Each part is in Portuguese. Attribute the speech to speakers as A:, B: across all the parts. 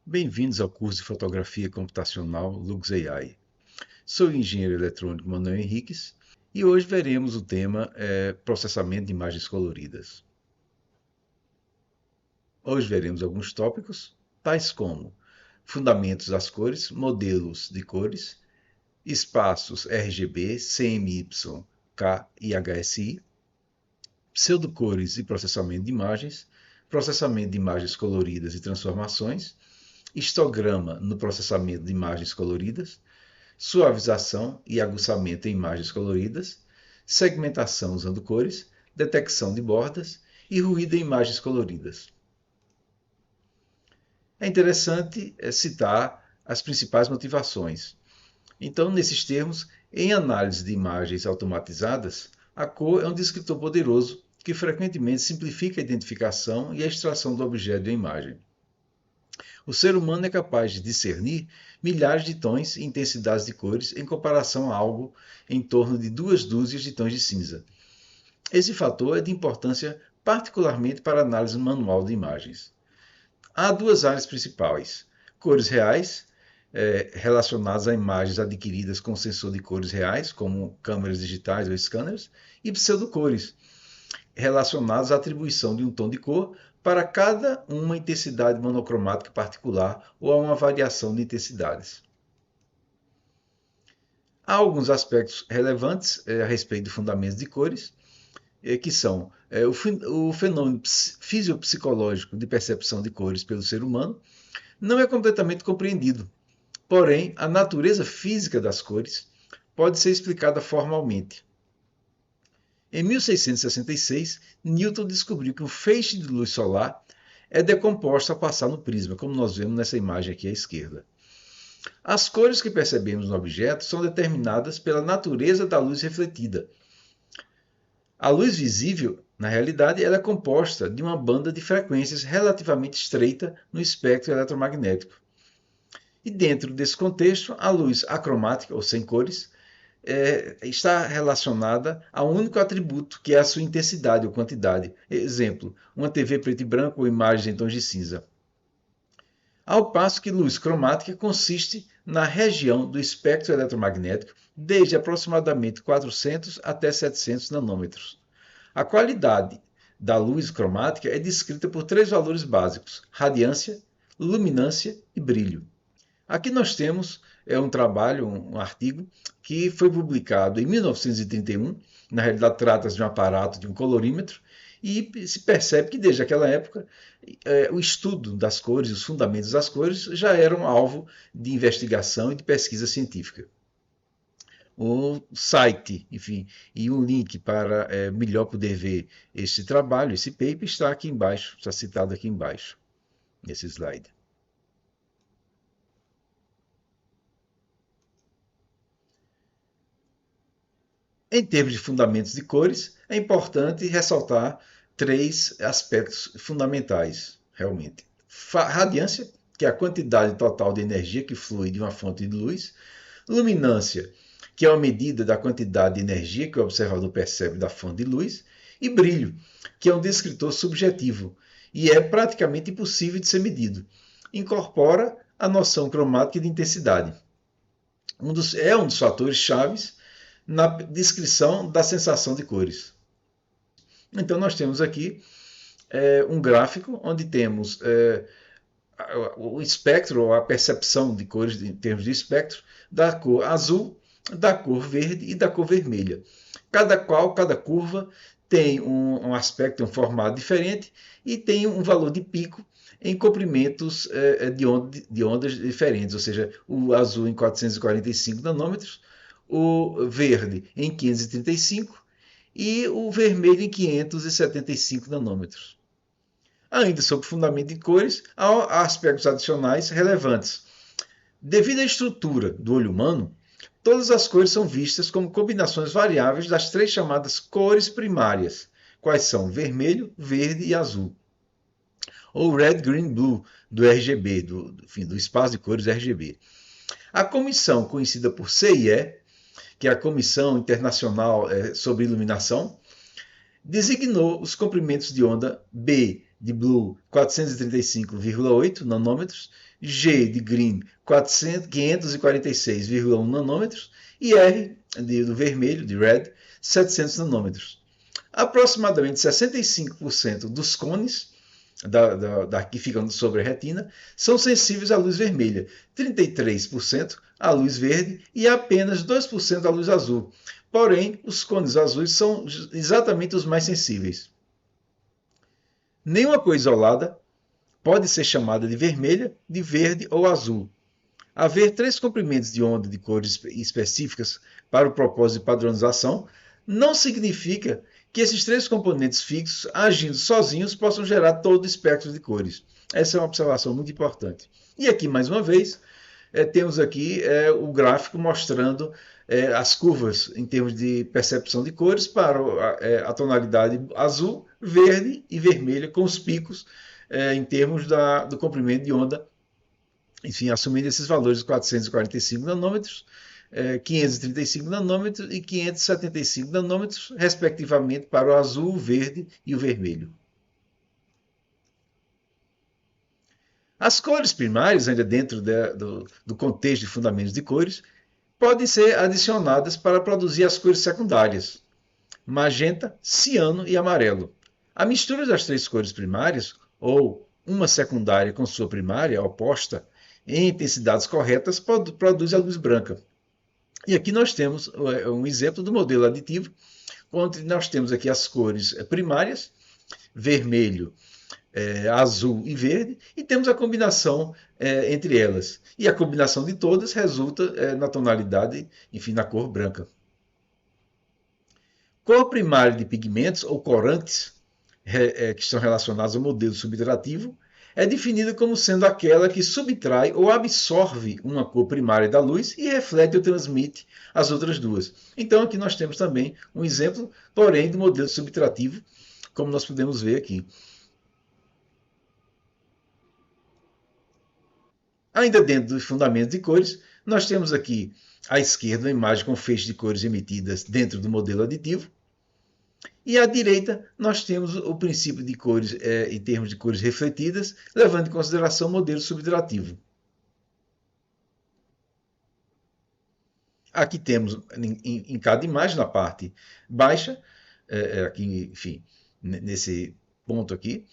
A: Bem-vindos ao curso de Fotografia Computacional Lux AI. Sou o engenheiro eletrônico Manuel Henriques e hoje veremos o tema processamento de imagens coloridas. Hoje veremos alguns tópicos, tais como fundamentos das cores, modelos de cores, espaços RGB, CMYK e HSI, pseudocores e processamento de imagens, processamento de imagens coloridas e transformações, histograma no processamento de imagens coloridas, suavização e aguçamento em imagens coloridas, segmentação usando cores, detecção de bordas e ruído em imagens coloridas. É interessante citar as principais motivações. Então, nesses termos, em análise de imagens automatizadas, a cor é um descritor poderoso que frequentemente simplifica a identificação e a extração do objeto da imagem. O ser humano é capaz de discernir milhares de tons e intensidades de cores em comparação a algo em torno de 2 dúzias de tons de cinza. Esse fator é de importância particularmente para a análise manual de imagens. Há duas áreas principais: cores reais, relacionadas a imagens adquiridas com sensor de cores reais, como câmeras digitais ou scanners, e pseudocores, relacionadas à atribuição de um tom de cor para cada uma intensidade monocromática particular ou a uma variação de intensidades. Há alguns aspectos relevantes a respeito de fundamentos de cores, que são o fenômeno fisiopsicológico de percepção de cores pelo ser humano não é completamente compreendido. Porém, a natureza física das cores pode ser explicada formalmente. Em 1666, Newton descobriu que um feixe de luz solar é decomposto ao passar no prisma, como nós vemos nessa imagem aqui à esquerda. As cores que percebemos no objeto são determinadas pela natureza da luz refletida. A luz visível, na realidade, ela é composta de uma banda de frequências relativamente estreita no espectro eletromagnético. E dentro desse contexto, a luz acromática, ou sem cores, está relacionada a um único atributo, que é a sua intensidade ou quantidade. Exemplo, uma TV preto e branco ou imagens em tons de cinza. Ao passo que luz cromática consiste na região do espectro eletromagnético desde aproximadamente 400 até 700 nanômetros. A qualidade da luz cromática é descrita por 3 valores básicos: radiância, luminância e brilho. Aqui nós temos um trabalho, um artigo, que foi publicado em 1931, na realidade trata-se de um aparato, de um colorímetro, e se percebe que desde aquela época o estudo das cores, os fundamentos das cores, já eram alvo de investigação e de pesquisa científica. O site, enfim, e um link para melhor poder ver esse trabalho, esse paper, está aqui embaixo, está citado aqui embaixo, nesse slide. Em termos de fundamentos de cores, é importante ressaltar 3 aspectos fundamentais, realmente. Radiância, que é a quantidade total de energia que flui de uma fonte de luz. Luminância, que é uma medida da quantidade de energia que o observador percebe da fonte de luz. E brilho, que é um descritor subjetivo e é praticamente impossível de ser medido. Incorpora a noção cromática de intensidade. É um dos fatores chaves na descrição da sensação de cores. Então nós temos aqui um gráfico onde temos o espectro, ou a percepção de cores em termos de espectro, da cor azul, da cor verde e da cor vermelha. Cada curva tem um aspecto, um formato diferente e tem um valor de pico em comprimentos de ondas diferentes, ou seja, o azul em 445 nanômetros, o verde em 535 e o vermelho em 575 nanômetros. Ainda sobre o fundamento de cores, há aspectos adicionais relevantes. Devido à estrutura do olho humano, todas as cores são vistas como combinações variáveis das 3 chamadas cores primárias, quais são vermelho, verde e azul. Ou red, green, blue, do RGB, do espaço de cores RGB. A comissão, conhecida por CIE, que é a Comissão Internacional sobre Iluminação, designou os comprimentos de onda B de blue 435,8 nanômetros, G de green 546,1 nanômetros e R do vermelho, de red, 700 nanômetros. Aproximadamente 65% dos cones que ficam sobre a retina são sensíveis à luz vermelha, 33% à luz verde e apenas 2% à luz azul. Porém, os cones azuis são exatamente os mais sensíveis. Nenhuma cor isolada pode ser chamada de vermelha, de verde ou azul. Haver 3 comprimentos de onda de cores específicas para o propósito de padronização não significa que esses 3 componentes fixos, agindo sozinhos, possam gerar todo o espectro de cores. Essa é uma observação muito importante. E aqui, mais uma vez, temos aqui o gráfico mostrando as curvas em termos de percepção de cores para a tonalidade azul, verde e vermelha, com os picos em termos do comprimento de onda, enfim, assumindo esses valores de 445 nanômetros, 535 nanômetros e 575 nanômetros, respectivamente, para o azul, o verde e o vermelho. As cores primárias, ainda dentro do contexto de fundamentos de cores, podem ser adicionadas para produzir as cores secundárias, magenta, ciano e amarelo. A mistura das 3 cores primárias, ou uma secundária com sua primária oposta, em intensidades corretas, produz a luz branca. E aqui nós temos um exemplo do modelo aditivo, onde nós temos aqui as cores primárias, vermelho, azul e verde, e temos a combinação entre elas. E a combinação de todas resulta na tonalidade, enfim, na cor branca. Cor primária de pigmentos ou corantes, que estão relacionados ao modelo subtrativo, é definida como sendo aquela que subtrai ou absorve uma cor primária da luz e reflete ou transmite as outras duas. Então aqui nós temos também um exemplo, porém, do modelo subtrativo, como nós podemos ver aqui. Ainda dentro dos fundamentos de cores, nós temos aqui à esquerda uma imagem com feixe de cores emitidas dentro do modelo aditivo. E à direita, nós temos o princípio de cores em termos de cores refletidas, levando em consideração o modelo subtrativo. Aqui temos em cada imagem, na parte baixa, aqui, enfim, nesse ponto aqui,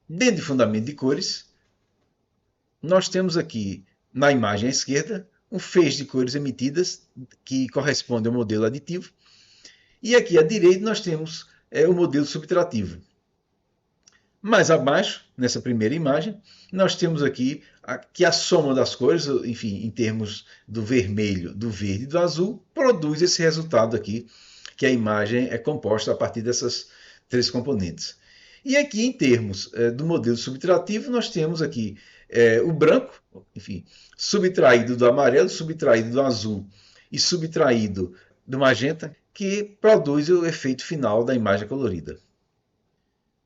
A: dentro de fundamento de cores, nós temos aqui na imagem à esquerda um feixe de cores emitidas que corresponde ao modelo aditivo. E aqui à direita nós temos o modelo subtrativo. Mais abaixo, nessa primeira imagem, nós temos aqui que a soma das cores, enfim, em termos do vermelho, do verde e do azul, produz esse resultado aqui, que a imagem é composta a partir dessas 3 componentes. E aqui, em termos do modelo subtrativo, nós temos aqui o branco, enfim, subtraído do amarelo, subtraído do azul e subtraído do magenta, que produz o efeito final da imagem colorida.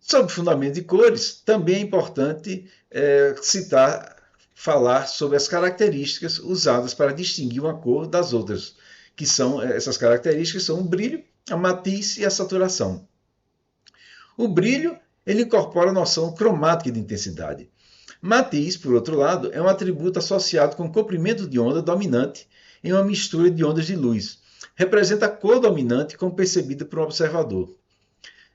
A: Sobre fundamento de cores, também é importante falar sobre as características usadas para distinguir uma cor das outras, que são essas características são o brilho, a matiz e a saturação. O brilho ele incorpora a noção cromática de intensidade. Matiz, por outro lado, é um atributo associado com o comprimento de onda dominante em uma mistura de ondas de luz. Representa a cor dominante como percebida por um observador.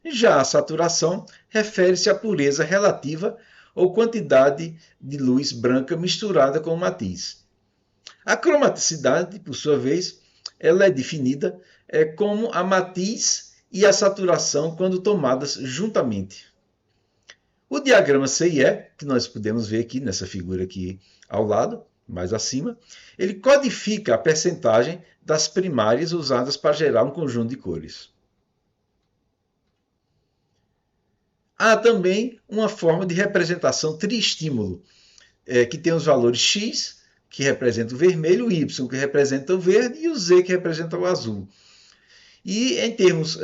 A: Já a saturação refere-se à pureza relativa ou quantidade de luz branca misturada com o matiz. A cromaticidade, por sua vez, ela é definida como a matiz e a saturação quando tomadas juntamente. O diagrama CIE, que nós podemos ver aqui nessa figura aqui ao lado, mais acima, ele codifica a percentagem das primárias usadas para gerar um conjunto de cores. Há também uma forma de representação triestímulo, que tem os valores X, que representa o vermelho, o Y, que representa o verde, e o Z, que representa o azul. E em termos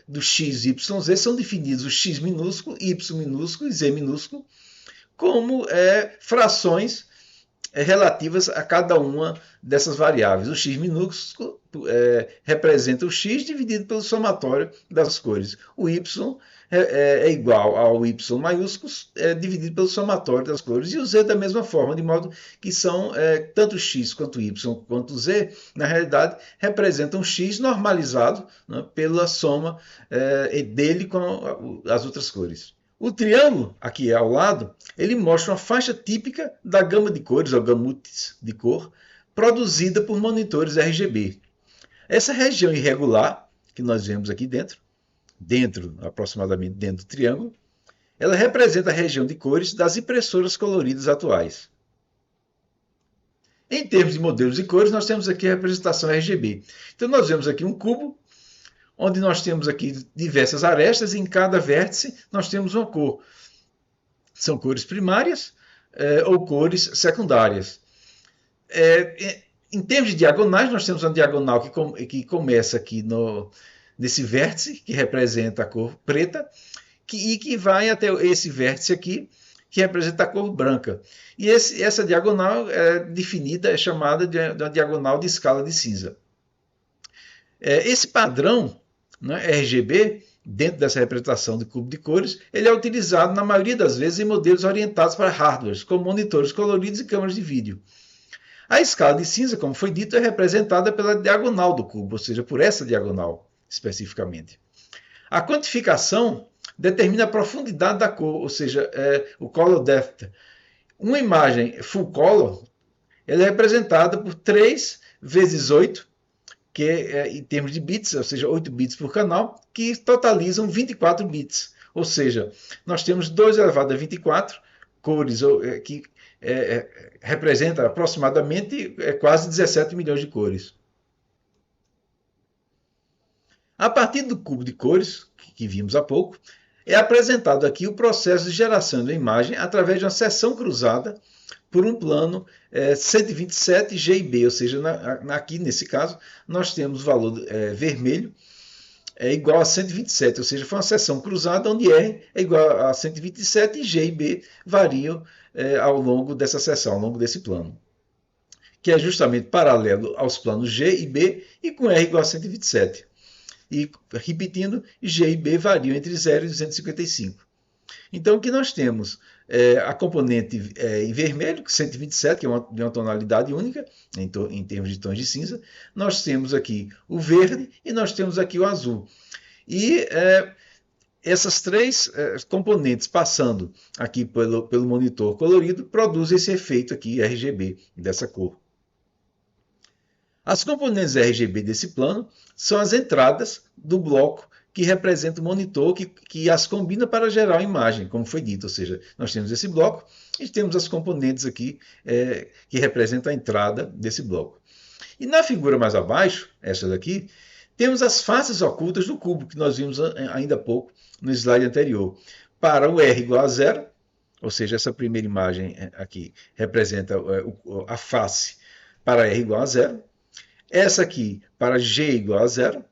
A: do X, Y, Z, são definidos o X minúsculo, Y minúsculo e Z minúsculo como frações relativas a cada uma dessas variáveis. O x minúsculo representa o x dividido pelo somatório das cores. O y é igual ao Y maiúsculo dividido pelo somatório das cores, e o Z da mesma forma, de modo que são tanto X quanto Y quanto Z, na realidade, representam X normalizado, né, pela soma dele com as outras cores. O triângulo, aqui ao lado, ele mostra uma faixa típica da gama de cores, ou gamutes de cor, produzida por monitores RGB. Essa região irregular, que nós vemos aqui aproximadamente dentro do triângulo, ela representa a região de cores das impressoras coloridas atuais. Em termos de modelos de cores, nós temos aqui a representação RGB. Então nós vemos aqui um cubo, onde nós temos aqui diversas arestas, e em cada vértice nós temos uma cor. São cores primárias ou cores secundárias. Em termos de diagonais, nós temos uma diagonal que começa aqui nesse vértice, que representa a cor preta, e que vai até esse vértice aqui, que representa a cor branca. E essa diagonal é chamada de uma diagonal de escala de cinza. Esse padrão, né, RGB, dentro dessa representação de cubo de cores, ele é utilizado na maioria das vezes em modelos orientados para hardwares, como monitores coloridos e câmeras de vídeo. A escala de cinza, como foi dito, é representada pela diagonal do cubo, ou seja, por essa diagonal especificamente. A quantificação determina a profundidade da cor, ou seja, o color depth. Uma imagem full color ela é representada por 3 vezes 8, que em termos de bits, ou seja, 8 bits por canal, que totalizam 24 bits. Ou seja, nós temos 2 elevado a 24 cores que representa aproximadamente quase 17 milhões de cores. A partir do cubo de cores, que vimos há pouco, é apresentado aqui o processo de geração da imagem através de uma seção cruzada por um plano 127 G e B, ou seja, aqui nesse caso nós temos o valor vermelho igual a 127, ou seja, foi uma seção cruzada onde R é igual a 127 e G e B variam ao longo dessa seção, ao longo desse plano, que é justamente paralelo aos planos G e B e com R igual a 127. E, repetindo, G e B variam entre 0 e 255. Então, o que nós temos? A componente em vermelho, 127, que é de uma tonalidade única, em termos de tons de cinza. Nós temos aqui o verde e nós temos aqui o azul. E essas três componentes passando aqui pelo monitor colorido produzem esse efeito aqui RGB, dessa cor. As componentes RGB desse plano são as entradas do bloco que representa o monitor, que as combina para gerar a imagem, como foi dito. Ou seja, nós temos esse bloco e temos as componentes aqui que representam a entrada desse bloco. E na figura mais abaixo, essa daqui, temos as faces ocultas do cubo, que nós vimos ainda há pouco no slide anterior. Para o R igual a 0, ou seja, essa primeira imagem aqui representa a face para R igual a 0. Essa aqui para G igual a 0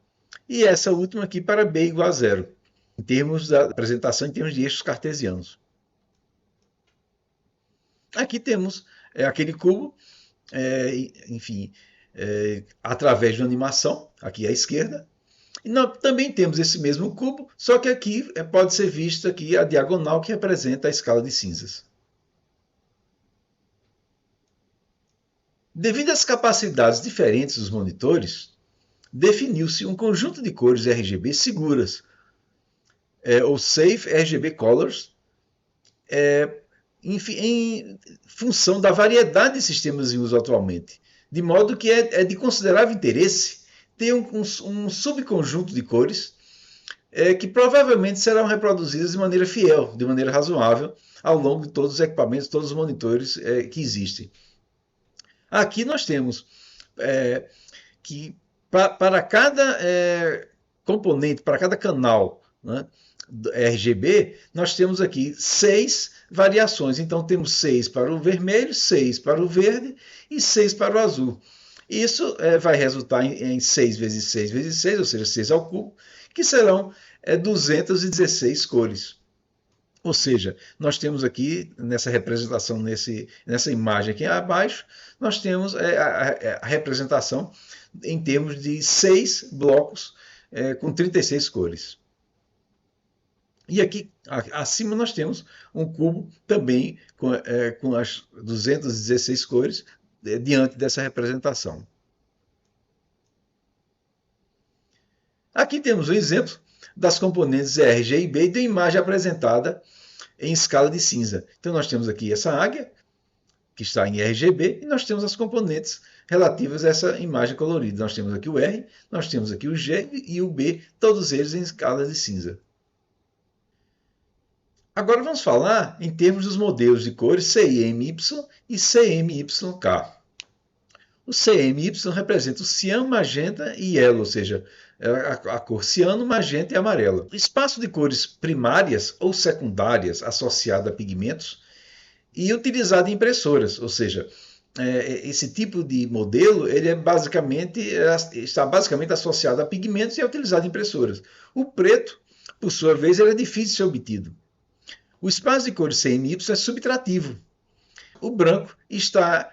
A: e essa última aqui para B igual a 0, em termos da apresentação em termos de eixos cartesianos. Aqui temos aquele cubo, através de uma animação, aqui à esquerda. E também temos esse mesmo cubo, só que aqui pode ser vista aqui a diagonal que representa a escala de cinzas. Devido às capacidades diferentes dos monitores, definiu-se um conjunto de cores RGB seguras, ou Safe RGB Colors, em função da variedade de sistemas em uso atualmente, de modo que é de considerável interesse ter um subconjunto de cores que provavelmente serão reproduzidas de maneira fiel, de maneira razoável, ao longo de todos os equipamentos, todos os monitores que existem. Aqui nós temos que para cada componente, para cada canal, né, RGB, nós temos aqui 6 variações. Então temos 6 para o vermelho, 6 para o verde e 6 para o azul. Isso vai resultar em 6 vezes 6 vezes 6, ou seja, 6 ao cubo, que serão 216 cores. Ou seja, nós temos aqui, nessa representação, nessa imagem aqui abaixo, nós temos a representação em termos de 6 blocos com 36 cores. E aqui acima nós temos um cubo também com as 216 cores diante dessa representação. Aqui temos o exemplo das componentes R, G e B e da imagem apresentada em escala de cinza. Então nós temos aqui essa águia, que está em RGB, e nós temos as componentes relativas a essa imagem colorida. Nós temos aqui o R, nós temos aqui o G e o B, todos eles em escala de cinza. Agora vamos falar em termos dos modelos de cores CMY e CMYK. O CMY representa o ciano, magenta e yellow, ou seja, a cor ciano, magenta e amarela. O espaço de cores primárias ou secundárias associado a pigmentos e utilizado em impressoras, ou seja, esse tipo de modelo ele está basicamente associado a pigmentos e é utilizado em impressoras. O preto, por sua vez, ele é difícil de ser obtido. O espaço de cores CMY é subtrativo. O branco está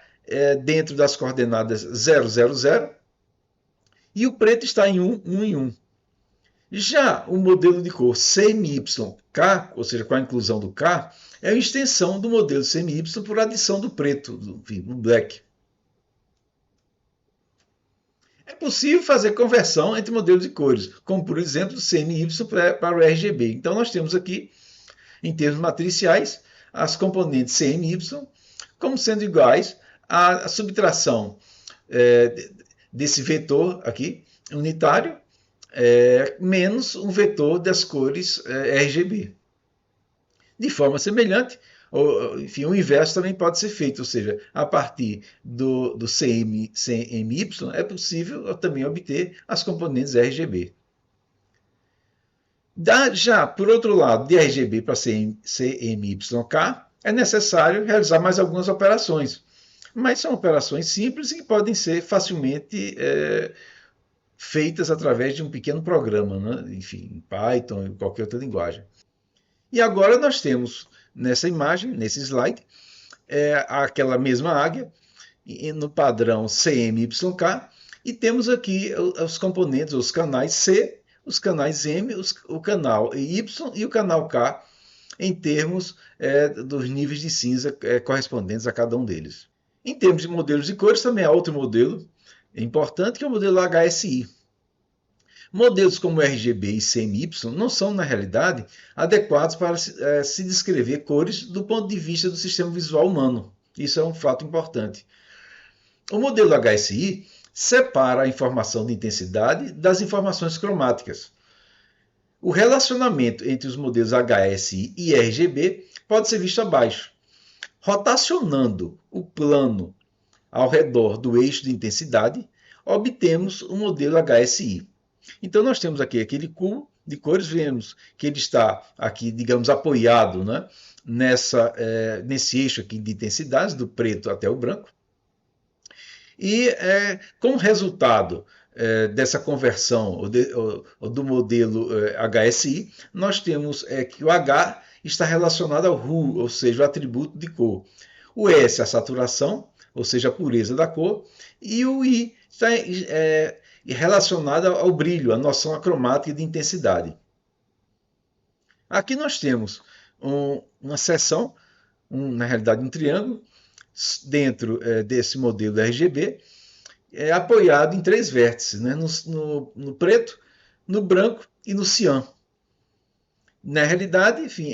A: dentro das coordenadas 0, 0, 0 e o preto está em 1, 1 em 1. Já o modelo de cor CMYK, ou seja, com a inclusão do K, é uma extensão do modelo CMY por adição do preto, do black. É possível fazer conversão entre modelos de cores, como por exemplo o CMY para o RGB. Então nós temos aqui, em termos matriciais, as componentes CMY como sendo iguais à subtração desse vetor aqui, unitário, menos um vetor das cores RGB. De forma semelhante, enfim, o inverso também pode ser feito, ou seja, a partir do CMY é possível também obter as componentes RGB. Já, por outro lado, de RGB para CMYK, é necessário realizar mais algumas operações, mas são operações simples e que podem ser facilmente feitas através de um pequeno programa, né? Enfim, Python ou qualquer outra linguagem. E agora nós temos nessa imagem, nesse slide, aquela mesma águia no padrão CMYK e temos aqui os componentes, os canais C, os canais M, o canal Y e o canal K em termos dos níveis de cinza correspondentes a cada um deles. Em termos de modelos de cores, também há outro modelo importante, que é o modelo HSI. Modelos como RGB e CMY não são, na realidade, adequados para se descrever cores do ponto de vista do sistema visual humano. Isso é um fato importante. O modelo HSI separa a informação de intensidade das informações cromáticas. O relacionamento entre os modelos HSI e RGB pode ser visto abaixo. Rotacionando o plano ao redor do eixo de intensidade, obtemos o modelo HSI. Então nós temos aqui aquele cubo de cores, vemos que ele está aqui, digamos, apoiado, né, nesse eixo aqui de intensidades, do preto até o branco. E como resultado dessa conversão do modelo HSI, nós temos que o H está relacionado ao RHU, ou seja, o atributo de cor. O S, a saturação, ou seja, a pureza da cor, e o I está relacionado ao brilho, a noção acromática de intensidade. Aqui nós temos uma seção, na realidade um triângulo, dentro desse modelo RGB, apoiado em 3 vértices, né? no preto, no branco e no cian. Na realidade, enfim,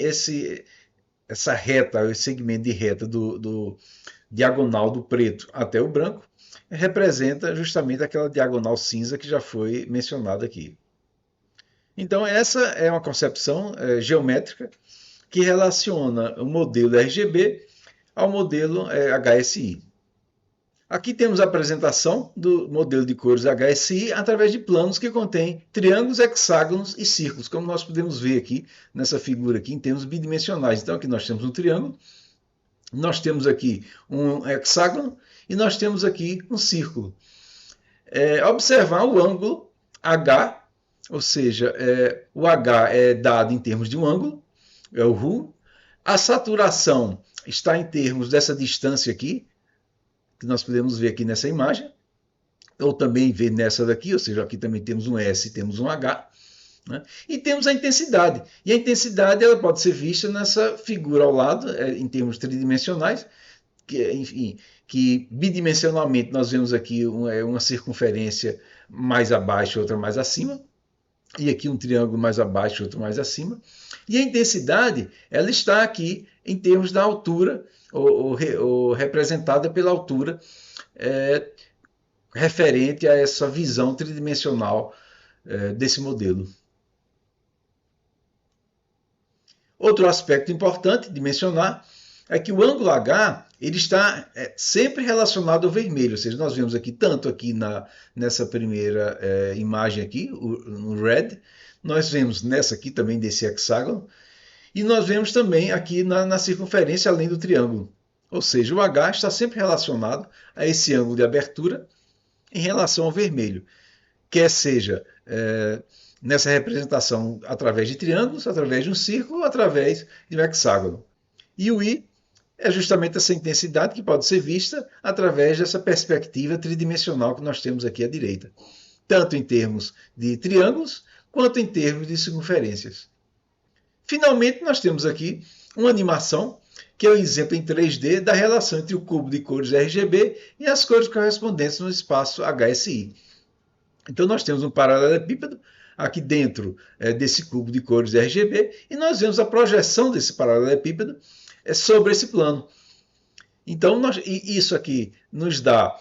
A: essa reta, esse segmento de reta do diagonal do preto até o branco, representa justamente aquela diagonal cinza que já foi mencionada aqui. Então, essa é uma concepção geométrica que relaciona o modelo RGB ao modelo HSI. Aqui temos a apresentação do modelo de cores HSI através de planos que contêm triângulos, hexágonos e círculos, como nós podemos ver aqui nessa figura aqui em termos bidimensionais. Então aqui nós temos um triângulo, nós temos aqui um hexágono e nós temos aqui um círculo. Observar o ângulo H, ou seja, o H é dado em termos de um ângulo, é o RHU. A saturação está em termos dessa distância aqui, que nós podemos ver aqui nessa imagem, ou também ver nessa daqui, ou seja, aqui também temos um S e temos um H. né? E temos a intensidade. E a intensidade ela pode ser vista nessa figura ao lado, em termos tridimensionais, que, enfim, que bidimensionalmente nós vemos aqui uma circunferência mais abaixo, outra mais acima, e aqui um triângulo mais abaixo, outro mais acima. E a intensidade ela está aqui em termos da altura, ou representada pela altura, referente a essa visão tridimensional desse modelo. Outro aspecto importante de mencionar é que o ângulo H ele está sempre relacionado ao vermelho, ou seja, nós vemos aqui tanto aqui nessa primeira imagem aqui, no red, nós vemos nessa aqui também desse hexágono, e nós vemos também aqui na circunferência além do triângulo. Ou seja, o H está sempre relacionado a esse ângulo de abertura em relação ao vermelho, quer seja nessa representação através de triângulos, através de um círculo ou através de um hexágono. E o I é justamente essa intensidade que pode ser vista através dessa perspectiva tridimensional que nós temos aqui à direita, tanto em termos de triângulos quanto em termos de circunferências. Finalmente, nós temos aqui uma animação que é o exemplo em 3D da relação entre o cubo de cores RGB e as cores correspondentes no espaço HSI. Então, nós temos um paralelepípedo aqui dentro desse cubo de cores RGB e nós vemos a projeção desse paralelepípedo sobre esse plano. Então, isso aqui nos dá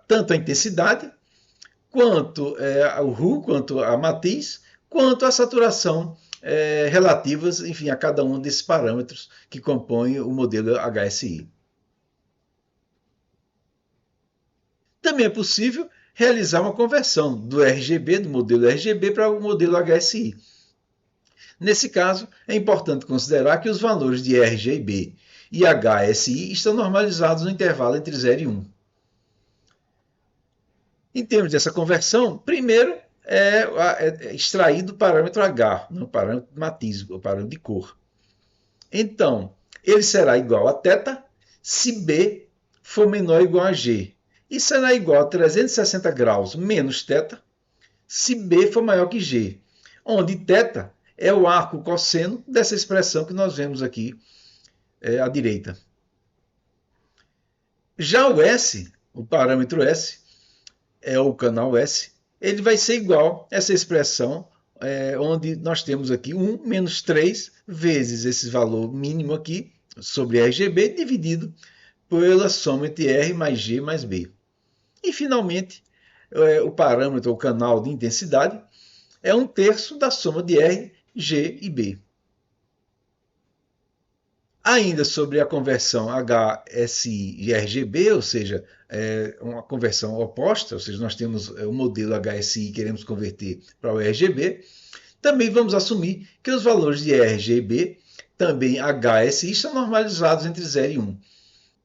A: tanto a intensidade, quanto o RU, quanto a matiz, quanto a saturação relativas, enfim, a cada um desses parâmetros que compõem o modelo HSI. Também é possível realizar uma conversão do RGB, do modelo RGB, para o modelo HSI. Nesse caso, é importante considerar que os valores de RGB e HSI estão normalizados no intervalo entre 0 e 1. Em termos dessa conversão, primeiro é extraído o parâmetro H, o parâmetro de matiz, o parâmetro de cor. Então, ele será igual a θ se B for menor ou igual a G. E será igual a 360 graus menos θ se B for maior que G, onde θ é o arco cosseno dessa expressão que nós vemos aqui à direita. Já o S, o parâmetro S, é o canal S, ele vai ser igual a essa expressão onde nós temos aqui 1 menos 3 vezes esse valor mínimo aqui sobre RGB dividido pela soma entre R mais G mais B. E, finalmente, o parâmetro, o canal de intensidade, é 1/3 da soma de R, G e B. Ainda sobre a conversão HSI e RGB, ou seja, uma conversão oposta, ou seja, nós temos o modelo HSI e queremos converter para o RGB, também vamos assumir que os valores de RGB, também HSI, estão normalizados entre 0 e 1.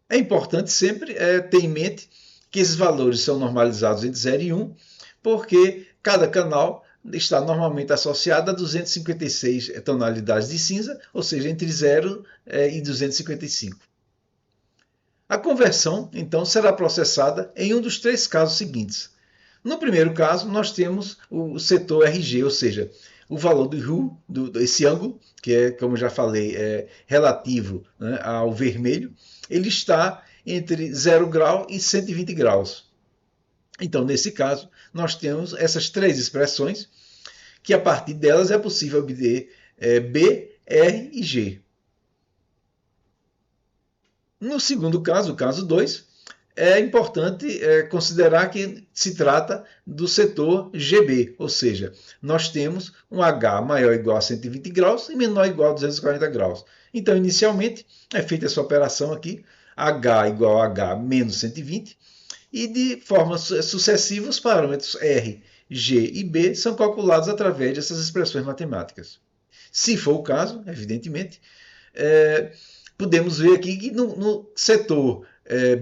A: É importante sempre ter em mente que esses valores são normalizados entre 0 e 1, porque cada canal está normalmente associado a 256 tonalidades de cinza, ou seja, entre 0 e 255. A conversão, então, será processada em um dos 3 casos seguintes. No primeiro caso, nós temos o setor RG, ou seja, o valor do RU, desse ângulo, que é, como já falei, relativo, né, ao vermelho, ele está entre 0 grau e 120 graus. Então, nesse caso, nós temos essas 3 expressões, que a partir delas é possível obter B, R e G. No segundo caso, o caso 2, é importante considerar que se trata do setor GB, ou seja, nós temos um H maior ou igual a 120 graus e menor ou igual a 240 graus. Então, inicialmente, é feita essa operação aqui, H igual a H menos 120, e de forma sucessiva os parâmetros R, G e B são calculados através dessas expressões matemáticas. Se for o caso, evidentemente, podemos ver aqui que no setor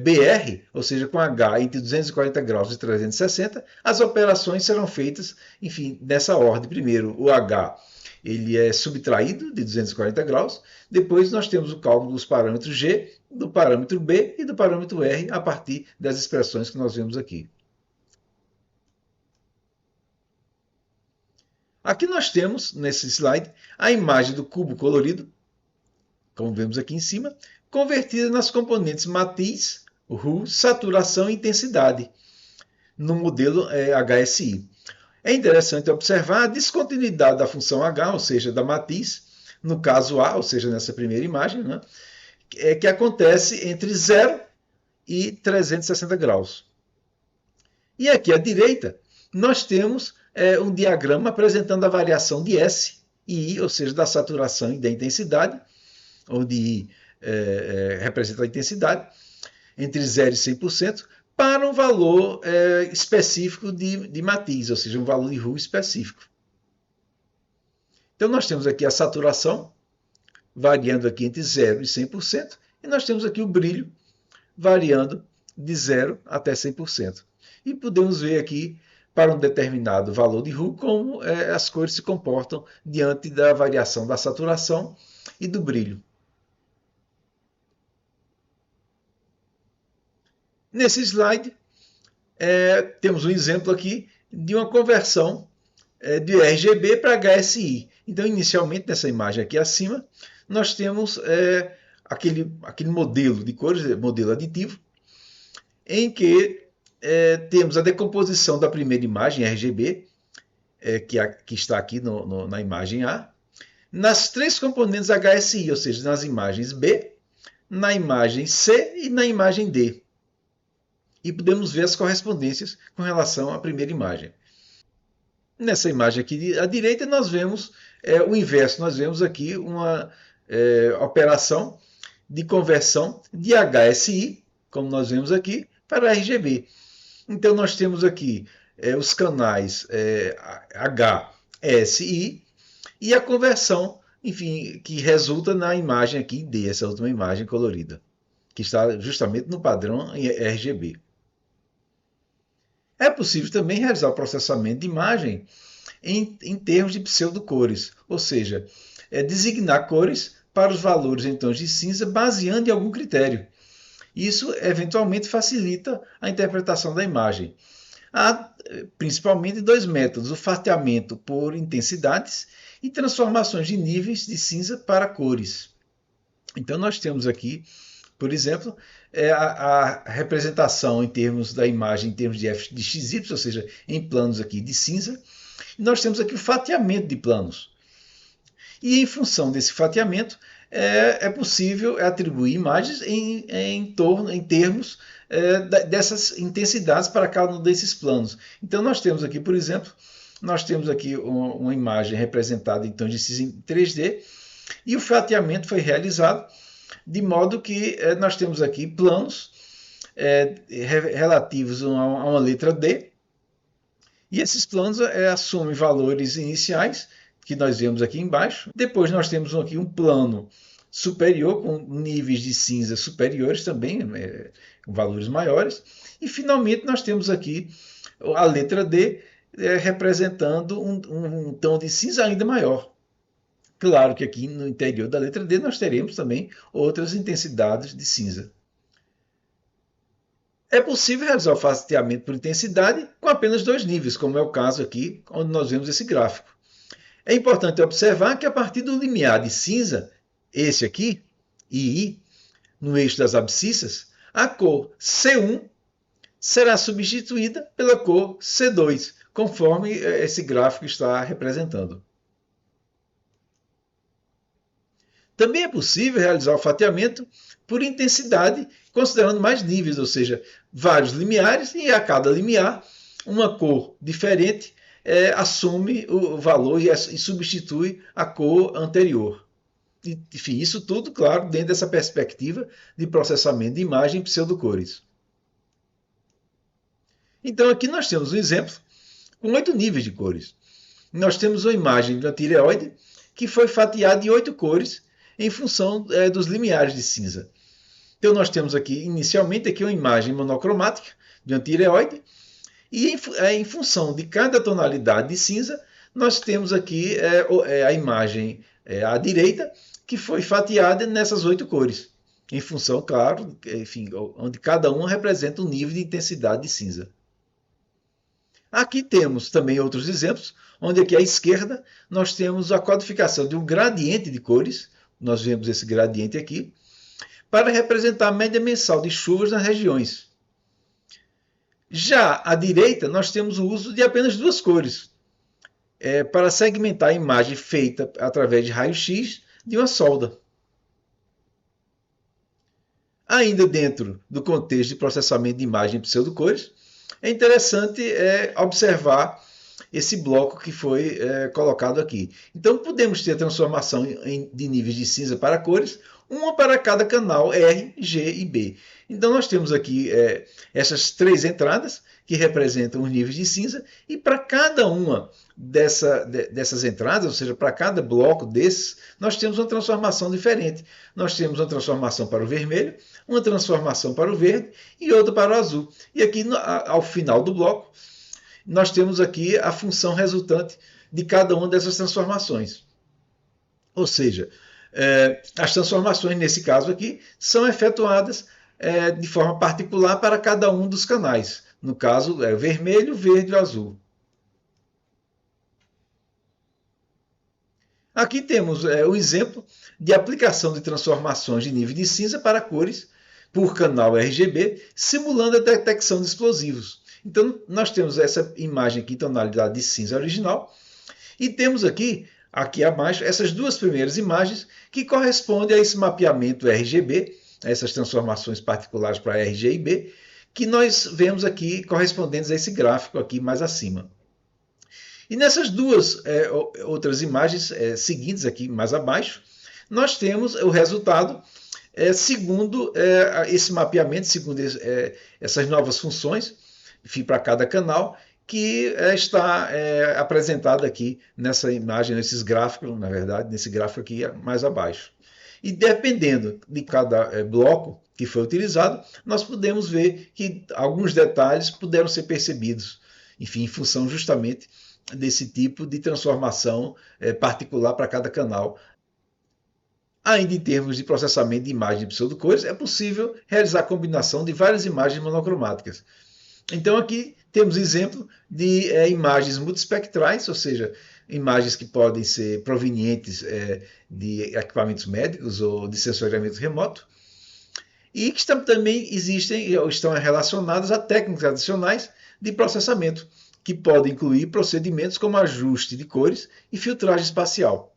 A: BR, ou seja, com H entre 240 graus e 360, as operações serão feitas, enfim, nessa ordem. Primeiro, o H ele é subtraído de 240 graus, depois nós temos o cálculo dos parâmetros G, do parâmetro B e do parâmetro R a partir das expressões que nós vemos aqui. Aqui nós temos, nesse slide, a imagem do cubo colorido, como vemos aqui em cima, convertida nas componentes matiz, hue, saturação e intensidade, no modelo HSI. É interessante observar a descontinuidade da função H, ou seja, da matiz, no caso A, ou seja, nessa primeira imagem, né, que acontece entre 0 e 360 graus. E aqui à direita, nós temos um diagrama apresentando a variação de S e I, ou seja, da saturação e da intensidade, onde I representa a intensidade, entre 0 e 100%, para um valor específico de matiz, ou seja, um valor de hue específico. Então, nós temos aqui a saturação, variando aqui entre 0 e 100%, e nós temos aqui o brilho, variando de 0 até 100%. E podemos ver aqui, para um determinado valor de hue, como as cores se comportam diante da variação da saturação e do brilho. Nesse slide, temos um exemplo aqui de uma conversão de RGB para HSI. Então, inicialmente, nessa imagem aqui acima, nós temos aquele modelo de cores, modelo aditivo, em que temos a decomposição da primeira imagem, RGB, que está aqui na imagem A, nas três componentes HSI, ou seja, nas imagens B, na imagem C e na imagem D. E podemos ver as correspondências com relação à primeira imagem. Nessa imagem aqui à direita, nós vemos o inverso. Nós vemos aqui uma operação de conversão de HSI, como nós vemos aqui, para RGB. Então, nós temos aqui os canais H, S e I, e a conversão, enfim, que resulta na imagem aqui D, essa última imagem colorida, que está justamente no padrão RGB. É possível também realizar o processamento de imagem em termos de pseudocores, ou seja, designar cores para os valores em tons de cinza baseando em algum critério. Isso eventualmente facilita a interpretação da imagem. Há principalmente dois métodos: o fatiamento por intensidades e transformações de níveis de cinza para cores. Então nós temos aqui, por exemplo, a representação em termos da imagem, em termos de f de xy, ou seja, em planos aqui de cinza. E nós temos aqui o fatiamento de planos. E em função desse fatiamento, é possível atribuir imagens em termos dessas intensidades para cada um desses planos. Então nós temos aqui, por exemplo, nós temos aqui uma imagem representada em tons de cinza em 3D, e o fatiamento foi realizado de modo que nós temos aqui planos relativos a uma letra D, e esses planos assumem valores iniciais, que nós vemos aqui embaixo. Depois nós temos aqui um plano superior, com níveis de cinza superiores também, com valores maiores. E finalmente nós temos aqui a letra D, representando um tom de cinza ainda maior. Claro que aqui no interior da letra D nós teremos também outras intensidades de cinza. É possível realizar o fatiamento por intensidade com apenas dois níveis, como é o caso aqui, onde nós vemos esse gráfico. É importante observar que a partir do limiar de cinza, esse aqui, II, no eixo das abscissas, a cor C1 será substituída pela cor C2, conforme esse gráfico está representando. Também é possível realizar o fatiamento por intensidade, considerando mais níveis, ou seja, vários limiares, e a cada limiar, uma cor diferente assume o valor e substitui a cor anterior. Enfim, isso tudo, claro, dentro dessa perspectiva de processamento de imagem em pseudocores. Então, aqui nós temos um exemplo com 8 níveis de cores. Nós temos uma imagem de uma tireoide que foi fatiada em 8 cores em função dos limiares de cinza. Então, nós temos aqui, inicialmente, aqui uma imagem monocromática de uma tireoide, e em função de cada tonalidade de cinza, nós temos aqui a imagem à direita, que foi fatiada nessas 8 cores, em função, claro, enfim, onde cada uma representa um nível de intensidade de cinza. Aqui temos também outros exemplos, onde aqui à esquerda nós temos a codificação de um gradiente de cores, nós vemos esse gradiente aqui, para representar a média mensal de chuvas nas regiões. Já à direita, nós temos o uso de apenas duas cores, para segmentar a imagem feita através de raio-x de uma solda. Ainda dentro do contexto de processamento de imagem em pseudocores, é interessante observar esse bloco que foi colocado aqui. Então, podemos ter transformação de níveis de cinza para cores, uma para cada canal R, G e B. Então, nós temos aqui essas três entradas, que representam os níveis de cinza, e para cada uma dessas entradas, ou seja, para cada bloco desses, nós temos uma transformação diferente. Nós temos uma transformação para o vermelho, uma transformação para o verde e outra para o azul. E aqui, ao final do bloco, nós temos aqui a função resultante de cada uma dessas transformações. Ou seja, as transformações, nesse caso aqui, são efetuadas de forma particular para cada um dos canais. No caso, é vermelho, verde e azul. Aqui temos o exemplo de aplicação de transformações de nível de cinza para cores por canal RGB, simulando a detecção de explosivos. Então, nós temos essa imagem aqui em tonalidade de cinza original e temos aqui abaixo, essas duas primeiras imagens que correspondem a esse mapeamento RGB, essas transformações particulares para RG e B, que nós vemos aqui correspondentes a esse gráfico aqui mais acima. E nessas duas outras imagens seguintes aqui mais abaixo, nós temos o resultado segundo esse mapeamento, segundo essas novas funções, enfim, para cada canal, que está apresentado aqui nessa imagem, nesses gráficos, na verdade, nesse gráfico aqui mais abaixo. E dependendo de cada bloco que foi utilizado, nós podemos ver que alguns detalhes puderam ser percebidos, enfim, em função justamente desse tipo de transformação particular para cada canal. Ainda em termos de processamento de imagem de pseudocores, é possível realizar a combinação de várias imagens monocromáticas. Então aqui temos exemplo de imagens multispectrais, ou seja, imagens que podem ser provenientes de equipamentos médicos ou de sensoriamento remoto, e que também existem ou estão relacionadas a técnicas adicionais de processamento, que podem incluir procedimentos como ajuste de cores e filtragem espacial.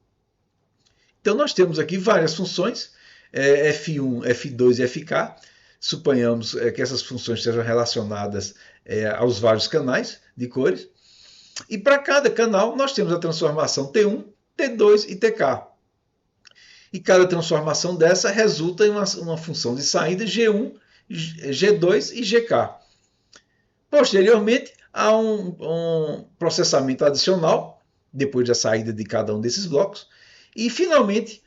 A: Então nós temos aqui várias funções, F1, F2 e FK. Suponhamos que essas funções sejam relacionadas aos vários canais de cores. E para cada canal nós temos a transformação T1, T2 e TK. E cada transformação dessa resulta em uma função de saída G1, G2 e GK. Posteriormente, há um processamento adicional, depois da saída de cada um desses blocos. E, finalmente,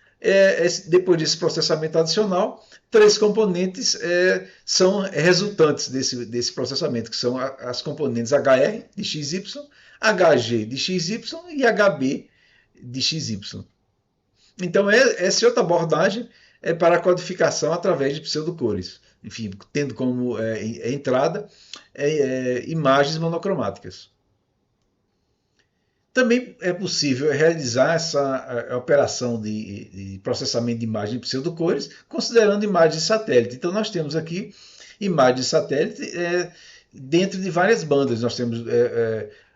A: depois desse processamento adicional, três componentes são resultantes desse processamento, que são as componentes HR de XY, HG de XY e HB de XY. Então, essa é outra abordagem para a codificação através de pseudocores. Enfim, tendo como entrada imagens monocromáticas. Também é possível realizar essa operação de processamento de imagem de pseudocores considerando imagens de satélite. Então, nós temos aqui imagens de satélite dentro de várias bandas. Nós temos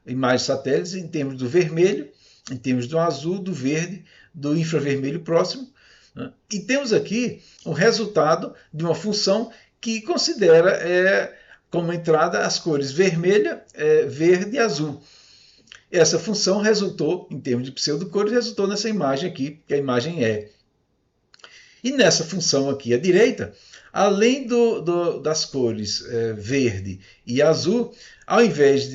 A: imagens de satélites em termos do vermelho, em termos do azul, do verde, do infravermelho próximo. Né? E temos aqui o resultado de uma função que considera como entrada as cores vermelha, verde e azul. Essa função resultou, em termos de pseudocores, resultou nessa imagem aqui, que é a imagem E. E nessa função aqui à direita, além das cores verde e azul, ao invés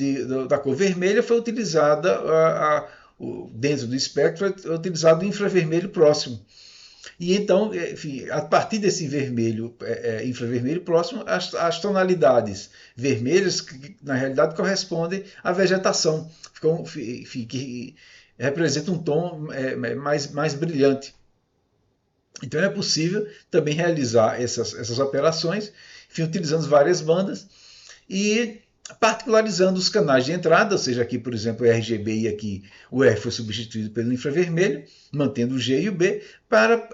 A: da cor vermelha, foi utilizada, dentro do espectro, foi utilizado o infravermelho próximo. E então, enfim, a partir desse vermelho, infravermelho próximo, as tonalidades vermelhas, que na realidade correspondem à vegetação, que representa um tom mais brilhante. Então é possível também realizar essas operações, enfim, utilizando várias bandas, e particularizando os canais de entrada, ou seja, aqui, por exemplo, o RGB e aqui o R foi substituído pelo infravermelho, mantendo o G e o B, para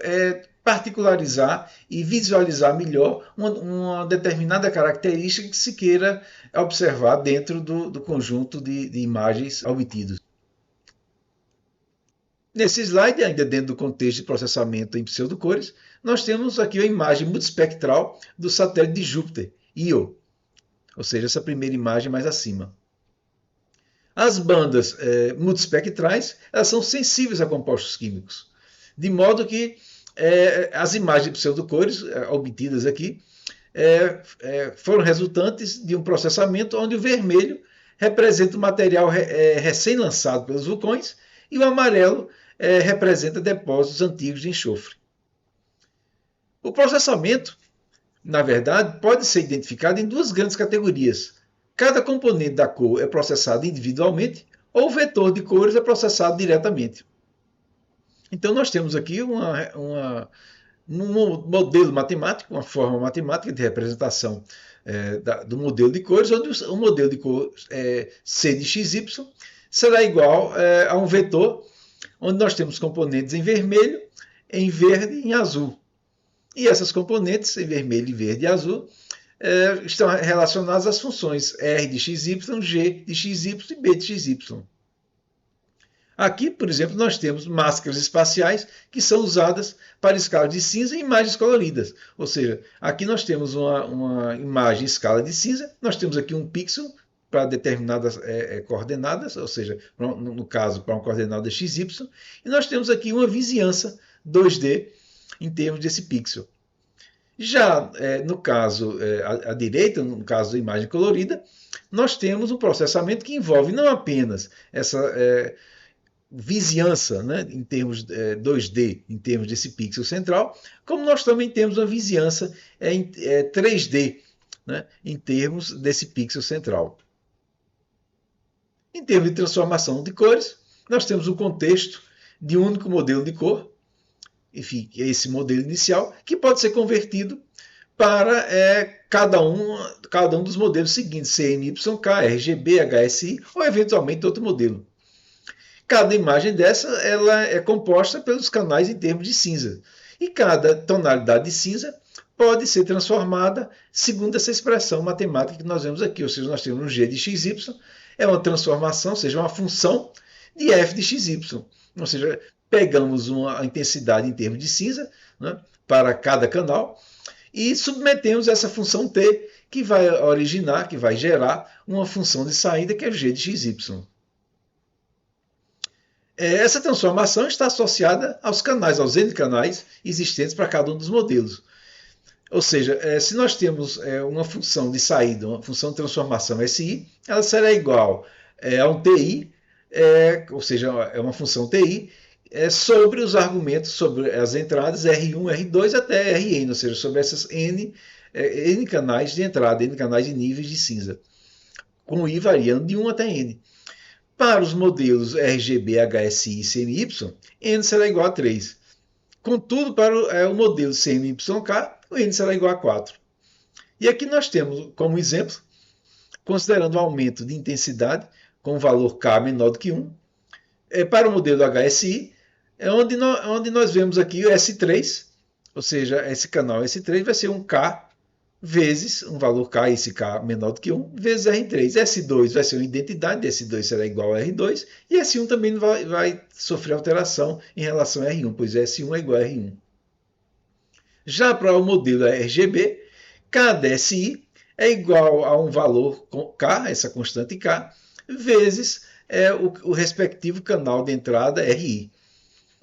A: particularizar e visualizar melhor uma determinada característica que se queira observar dentro do conjunto de imagens obtidos. Nesse slide, ainda dentro do contexto de processamento em pseudocores, nós temos aqui a imagem multispectral do satélite de Júpiter, Io, ou seja, essa primeira imagem mais acima. As bandas multispectrais, elas são sensíveis a compostos químicos, de modo que as imagens de pseudocores obtidas aqui foram resultantes de um processamento onde o vermelho representa o material recém-lançado pelos vulcões e o amarelo representa depósitos antigos de enxofre. O processamento, na verdade, pode ser identificado em duas grandes categorias. Cada componente da cor é processado individualmente ou o vetor de cores é processado diretamente. Então nós temos aqui um modelo matemático, uma forma matemática de representação do modelo de cores, onde o modelo de cor C de XY será igual a um vetor onde nós temos componentes em vermelho, em verde e em azul. E essas componentes, em vermelho, verde e azul, estão relacionadas às funções R de XY, G de XY e B de XY. Aqui, por exemplo, nós temos máscaras espaciais que são usadas para escala de cinza e imagens coloridas. Ou seja, aqui nós temos uma imagem em escala de cinza, nós temos aqui um pixel para determinadas coordenadas, ou seja, no caso, para uma coordenada XY, e nós temos aqui uma vizinhança 2D em termos desse pixel. Já no caso à direita, no caso da imagem colorida, nós temos um processamento que envolve não apenas essa vizinhança, né, em termos 2D, em termos desse pixel central, como nós também temos uma vizinhança em 3D, né, em termos desse pixel central. Em termos de transformação de cores, nós temos o contexto de um único modelo de cor, enfim, esse modelo inicial, que pode ser convertido para cada um dos modelos seguintes, CMYK, RGB, HSI ou eventualmente outro modelo. Cada imagem dessa ela é composta pelos canais em termos de cinza. E cada tonalidade de cinza pode ser transformada segundo essa expressão matemática que nós vemos aqui. Ou seja, nós temos um G de XY, é uma transformação, ou seja, uma função de f de XY. Ou seja, pegamos a intensidade em termos de cinza, né, para cada canal e submetemos essa função t que vai originar, que vai gerar uma função de saída que é o G de XY. Essa transformação está associada aos canais, aos N canais existentes para cada um dos modelos. Ou seja, se nós temos uma função de saída, uma função de transformação SI, ela será igual a um TI, ou seja, é uma função TI, sobre os argumentos, sobre as entradas R1, R2 até Rn, ou seja, sobre essas N canais de entrada, N canais de níveis de cinza, com I variando de 1 até N. Para os modelos RGB, HSI e CMY, N será igual a 3. Contudo, para o modelo CMYK, o N será igual a 4. E aqui nós temos como exemplo, considerando o aumento de intensidade com o valor K menor do que 1, para o modelo HSI, onde nós vemos aqui o S3, ou seja, esse canal S3 vai ser um K vezes um valor K, esse K menor do que 1, vezes R3. S2 vai ser uma identidade, S2 será igual a R2, e S1 também vai sofrer alteração em relação a R1, pois S1 é igual a R1. Já para o modelo RGB, cada SI é igual a um valor K, essa constante K, vezes o respectivo canal de entrada RI.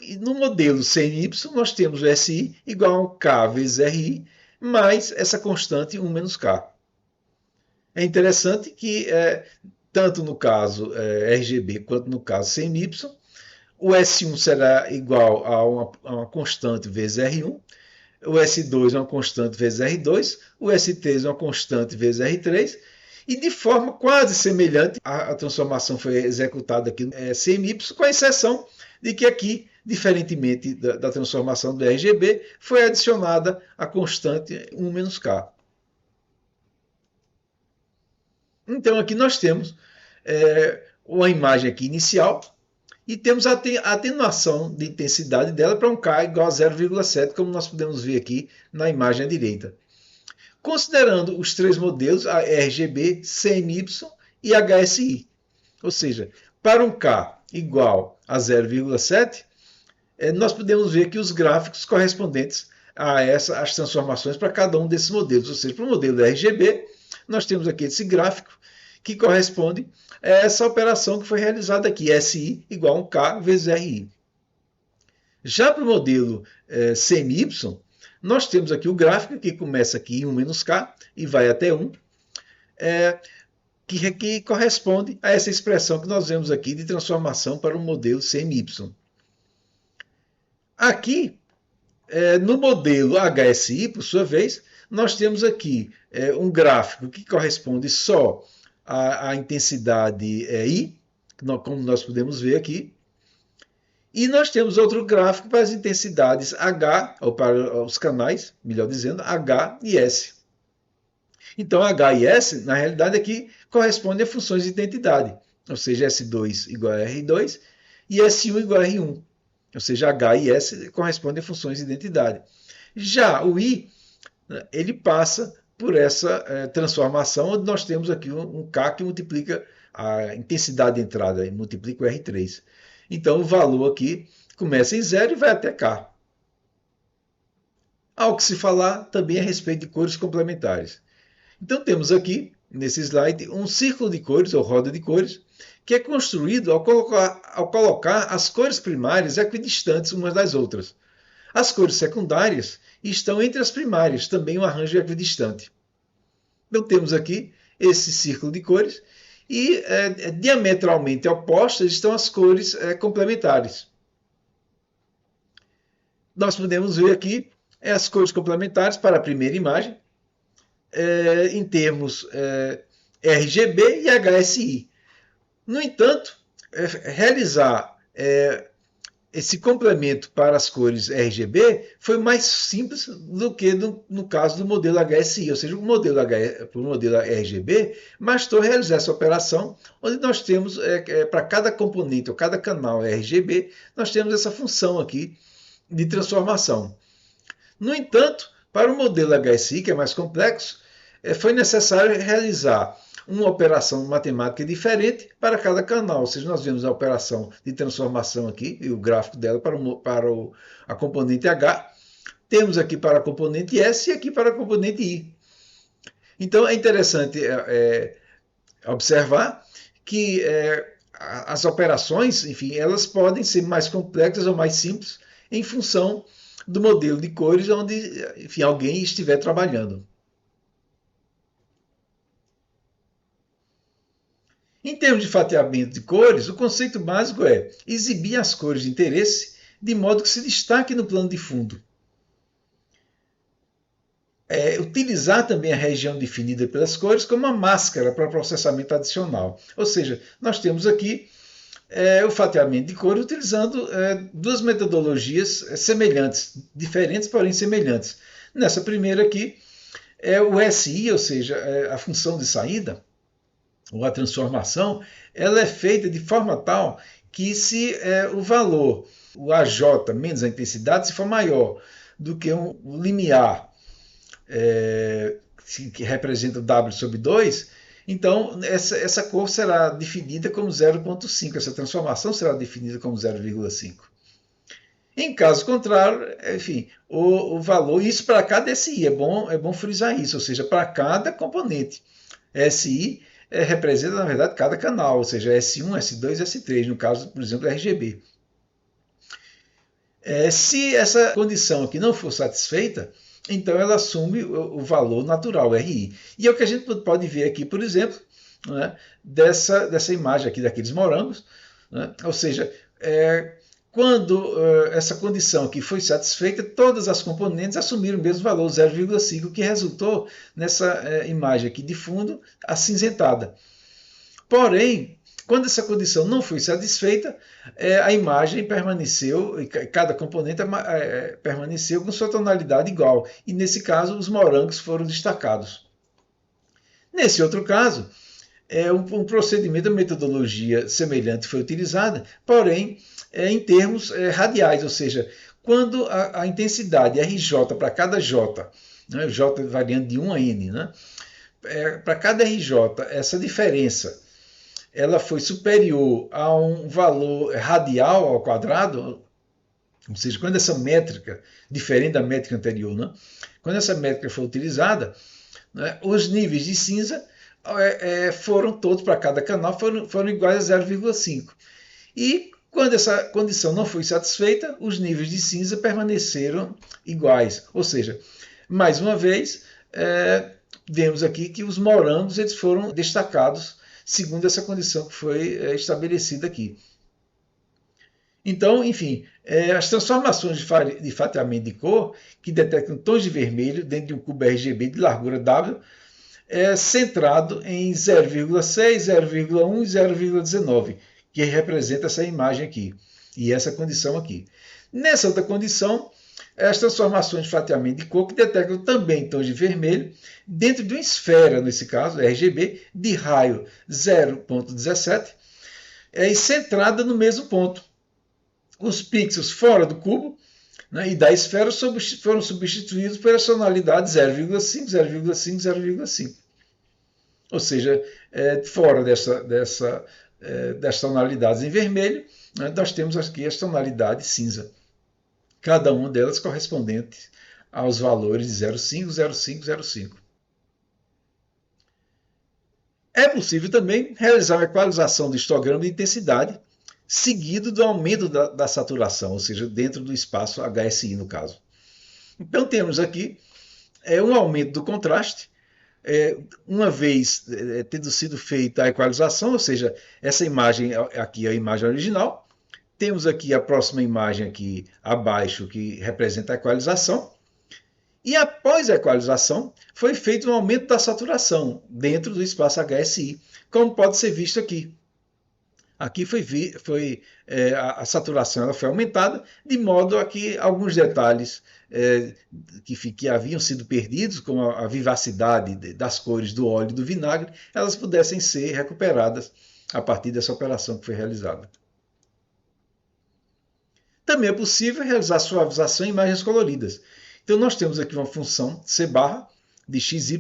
A: E no modelo CMY, nós temos o SI igual a K vezes RI, mais essa constante 1 menos K. É interessante que, tanto no caso RGB quanto no caso CMY, o S1 será igual a uma constante vezes R1, o S2 é uma constante vezes R2, o S3 é uma constante vezes R3, e de forma quase semelhante, a transformação foi executada aqui no CMY, com a exceção de que aqui, diferentemente da transformação do RGB, foi adicionada a constante 1 menos K. Então aqui nós temos uma imagem aqui inicial e temos a atenuação de intensidade dela para um K igual a 0,7, como nós podemos ver aqui na imagem à direita. Considerando os três modelos, a RGB, CMY e HSI. Ou seja, para um K igual a 0,7, nós podemos ver aqui os gráficos correspondentes a as transformações para cada um desses modelos. Ou seja, para o modelo RGB, nós temos aqui esse gráfico que corresponde a essa operação que foi realizada aqui, SI igual a 1K vezes RI. Já para o modelo CMY, nós temos aqui o gráfico que começa aqui em 1 menos K e vai até 1, que corresponde a essa expressão que nós vemos aqui de transformação para o modelo CMY. Aqui, no modelo HSI, por sua vez, nós temos aqui um gráfico que corresponde só à intensidade I, como nós podemos ver aqui, e nós temos outro gráfico para as intensidades H, ou para os canais, melhor dizendo, H e S. Então, H e S, na realidade, aqui correspondem a funções de identidade, ou seja, S2 igual a R2 e S1 igual a R1. Ou seja, H e S correspondem a funções de identidade. Já o I, ele passa por essa transformação, onde nós temos aqui um K que multiplica a intensidade de entrada, e multiplica o R3. Então, o valor aqui começa em 0 e vai até K. Há o que se falar também a respeito de cores complementares. Então, temos aqui, nesse slide, um círculo de cores, ou roda de cores, que é construído ao colocar as cores primárias equidistantes umas das outras. As cores secundárias estão entre as primárias, também um arranjo equidistante. Então temos aqui esse círculo de cores e diametralmente opostas estão as cores complementares. Nós podemos ver aqui as cores complementares para a primeira imagem, em termos RGB e HSI. No entanto, realizar esse complemento para as cores RGB foi mais simples do que no caso do modelo HSI, ou seja, o modelo RGB bastou realizar essa operação, onde nós temos, para cada componente ou cada canal RGB, nós temos essa função aqui de transformação. No entanto, para o modelo HSI, que é mais complexo, foi necessário realizar uma operação matemática diferente para cada canal. Ou seja, nós vemos a operação de transformação aqui, e o gráfico dela para a componente H. Temos aqui para a componente S e aqui para a componente I. Então, é interessante observar que as operações, enfim, elas podem ser mais complexas ou mais simples em função do modelo de cores onde, enfim, alguém estiver trabalhando. Em termos de fatiamento de cores, o conceito básico é exibir as cores de interesse de modo que se destaque no plano de fundo. Utilizar também a região definida pelas cores como uma máscara para processamento adicional. Ou seja, nós temos aqui o fatiamento de cores utilizando duas metodologias semelhantes, diferentes, porém semelhantes. Nessa primeira aqui, o SI, ou seja, a função de saída, ou a transformação, ela é feita de forma tal que se o valor, o AJ menos a intensidade, se for maior do que um limiar que representa o W sobre 2, então essa cor será definida como 0,5, essa transformação será definida como 0,5. Em caso contrário, enfim, o valor, isso para cada SI, é bom frisar isso, ou seja, para cada componente. SI representa, na verdade, cada canal, ou seja, S1, S2 e S3, no caso, por exemplo, RGB. Se essa condição aqui não for satisfeita, então ela assume o valor natural, RI. E é o que a gente pode ver aqui, por exemplo, né, dessa imagem aqui daqueles morangos, né, ou seja, quando essa condição aqui foi satisfeita, todas as componentes assumiram o mesmo valor, 0,5, que resultou nessa imagem aqui de fundo acinzentada. Porém, quando essa condição não foi satisfeita, a imagem permaneceu, cada componente permaneceu com sua tonalidade igual. E nesse caso, os morangos foram destacados. Nesse outro caso, Um procedimento, uma metodologia semelhante foi utilizada, porém em termos radiais, ou seja, quando a intensidade RJ para cada J, né, J variando de 1 a N, né, para cada RJ, essa diferença ela foi superior a um valor radial ao quadrado, ou seja, quando essa métrica, diferente da métrica anterior, né, quando essa métrica foi utilizada, né, os níveis de cinza foram todos para cada canal, foram iguais a 0,5. E quando essa condição não foi satisfeita, os níveis de cinza permaneceram iguais. Ou seja, mais uma vez, vemos aqui que os morangos eles foram destacados segundo essa condição que foi estabelecida aqui. Então, enfim, as transformações de fatiamento de cor que detectam tons de vermelho dentro de um cubo RGB de largura W centrado em 0,6, 0,1 e 0,19, que representa essa imagem aqui e essa condição aqui. Nessa outra condição, as transformações de fatiamento de cor que detectam também tons de vermelho dentro de uma esfera, nesse caso RGB, de raio 0,17 e centrada no mesmo ponto. Os pixels fora do cubo, né, e da esfera foram substituídos pelas tonalidades 0,5, 0,5, 0,5. Ou seja, fora das tonalidades em vermelho, né, nós temos aqui as tonalidades cinza. Cada uma delas correspondente aos valores de 0,5, 0,5, 0,5. É possível também realizar uma equalização do histograma de intensidade seguido do aumento da saturação, ou seja, dentro do espaço HSI no caso. Então temos aqui um aumento do contraste, uma vez tendo sido feita a equalização, ou seja, essa imagem aqui é a imagem original, temos aqui a próxima imagem aqui abaixo que representa a equalização, e após a equalização foi feito um aumento da saturação dentro do espaço HSI, como pode ser visto aqui. Aqui a saturação ela foi aumentada, de modo a que alguns detalhes que haviam sido perdidos, como a vivacidade das cores do óleo e do vinagre, elas pudessem ser recuperadas a partir dessa operação que foi realizada. Também é possível realizar suavização em imagens coloridas. Então nós temos aqui uma função C barra de xy,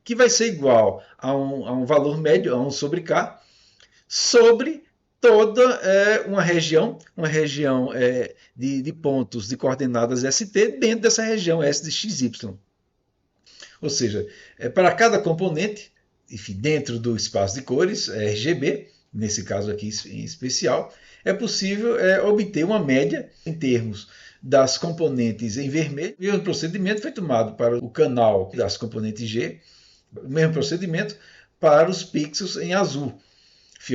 A: que vai ser igual a um valor médio, a 1 sobre K, sobre toda uma região de pontos de coordenadas ST dentro dessa região S de XY. Ou seja, para cada componente, enfim, dentro do espaço de cores, RGB, nesse caso aqui em especial, é possível obter uma média em termos das componentes em vermelho. O mesmo procedimento foi tomado para o canal das componentes G, o mesmo procedimento para os pixels em azul.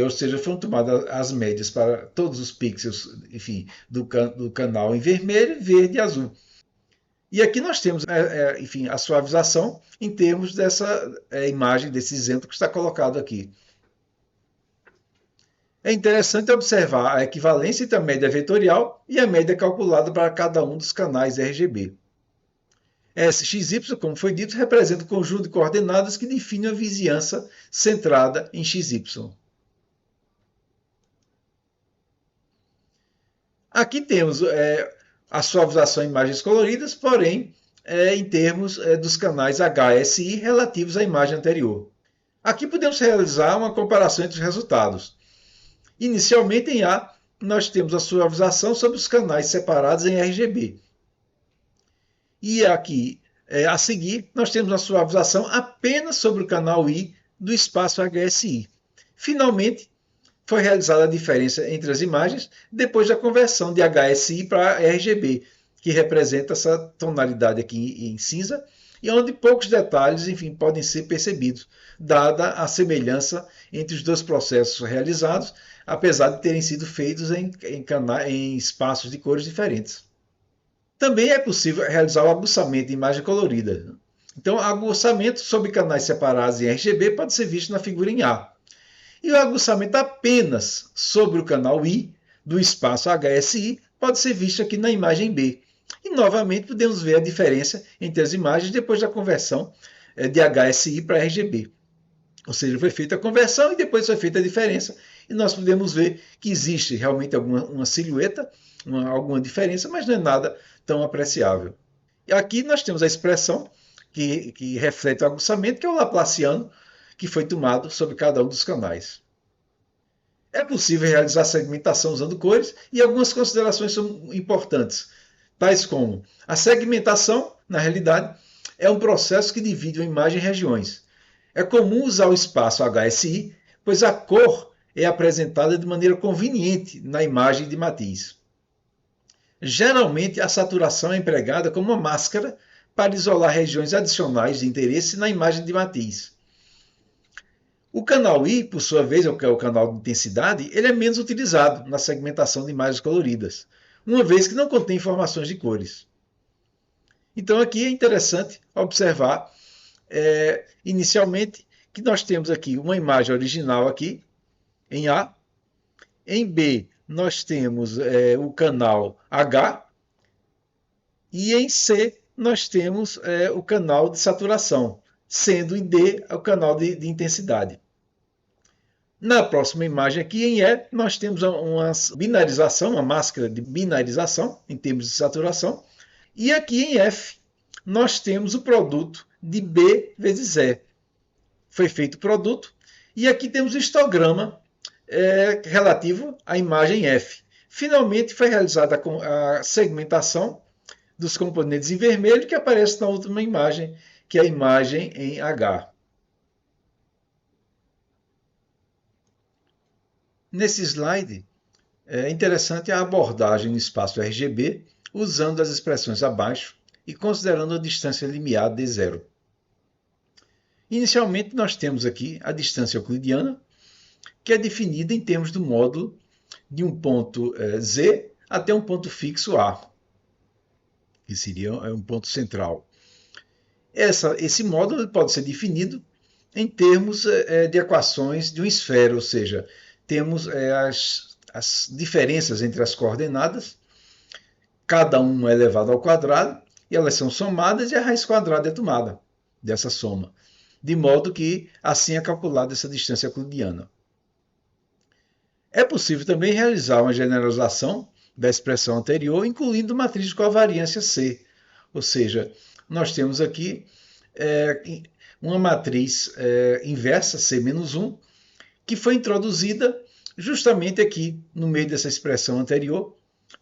A: Ou seja, foram tomadas as médias para todos os pixels, enfim, do canal em vermelho, verde e azul. E aqui nós temos, enfim, a suavização em termos dessa imagem, desse exemplo que está colocado aqui. É interessante observar a equivalência entre a média vetorial e a média calculada para cada um dos canais RGB. SXY, como foi dito, representa o conjunto de coordenadas que define a vizinhança centrada em XY. Aqui temos a suavização em imagens coloridas, porém em termos dos canais HSI relativos à imagem anterior. Aqui podemos realizar uma comparação entre os resultados. Inicialmente em A, nós temos a suavização sobre os canais separados em RGB. E aqui, a seguir, nós temos a suavização apenas sobre o canal I do espaço HSI. Finalmente, foi realizada a diferença entre as imagens depois da conversão de HSI para RGB, que representa essa tonalidade aqui em cinza, e onde poucos detalhes, enfim, podem ser percebidos, dada a semelhança entre os dois processos realizados, apesar de terem sido feitos em espaços de cores diferentes. Também é possível realizar o aguçamento de imagem colorida. Então, o aguçamento sobre canais separados em RGB pode ser visto na figura em A. E o aguçamento apenas sobre o canal I do espaço HSI pode ser visto aqui na imagem B. E novamente podemos ver a diferença entre as imagens depois da conversão de HSI para RGB. Ou seja, foi feita a conversão e depois foi feita a diferença. E nós podemos ver que existe realmente uma silhueta, alguma diferença, mas não é nada tão apreciável. E aqui nós temos a expressão que reflete o aguçamento, que é o Laplaciano, que foi tomado sobre cada um dos canais. É possível realizar segmentação usando cores e algumas considerações são importantes, tais como a segmentação, na realidade, é um processo que divide uma imagem em regiões. É comum usar o espaço HSI, pois a cor é apresentada de maneira conveniente na imagem de matiz. Geralmente, a saturação é empregada como uma máscara para isolar regiões adicionais de interesse na imagem de matiz. O canal I, por sua vez, que é o canal de intensidade, ele é menos utilizado na segmentação de imagens coloridas, uma vez que não contém informações de cores. Então aqui é interessante observar, inicialmente, que nós temos aqui uma imagem original aqui, em A. Em B, nós temos o canal H. E em C, nós temos o canal de saturação, sendo em D o canal de intensidade. Na próxima imagem aqui, em E, nós temos uma binarização, uma máscara de binarização, em termos de saturação. E aqui em F, nós temos o produto de B vezes E. Foi feito o produto. E aqui temos o histograma relativo à imagem F. Finalmente, foi realizada a segmentação dos componentes em vermelho, que aparece na última imagem, que é a imagem em H. Nesse slide, é interessante a abordagem no espaço RGB, usando as expressões abaixo e considerando a distância limiar de zero. Inicialmente, nós temos aqui a distância euclidiana, que é definida em termos do módulo de um ponto Z até um ponto fixo A, que seria um ponto central. Esse módulo pode ser definido em termos de equações de uma esfera, ou seja, temos as diferenças entre as coordenadas, cada uma é elevada ao quadrado, e elas são somadas e a raiz quadrada é tomada dessa soma, de modo que assim é calculada essa distância euclidiana. É possível também realizar uma generalização da expressão anterior, incluindo matriz de covariância C, ou seja, nós temos aqui uma matriz inversa, C-1, que foi introduzida justamente aqui no meio dessa expressão anterior,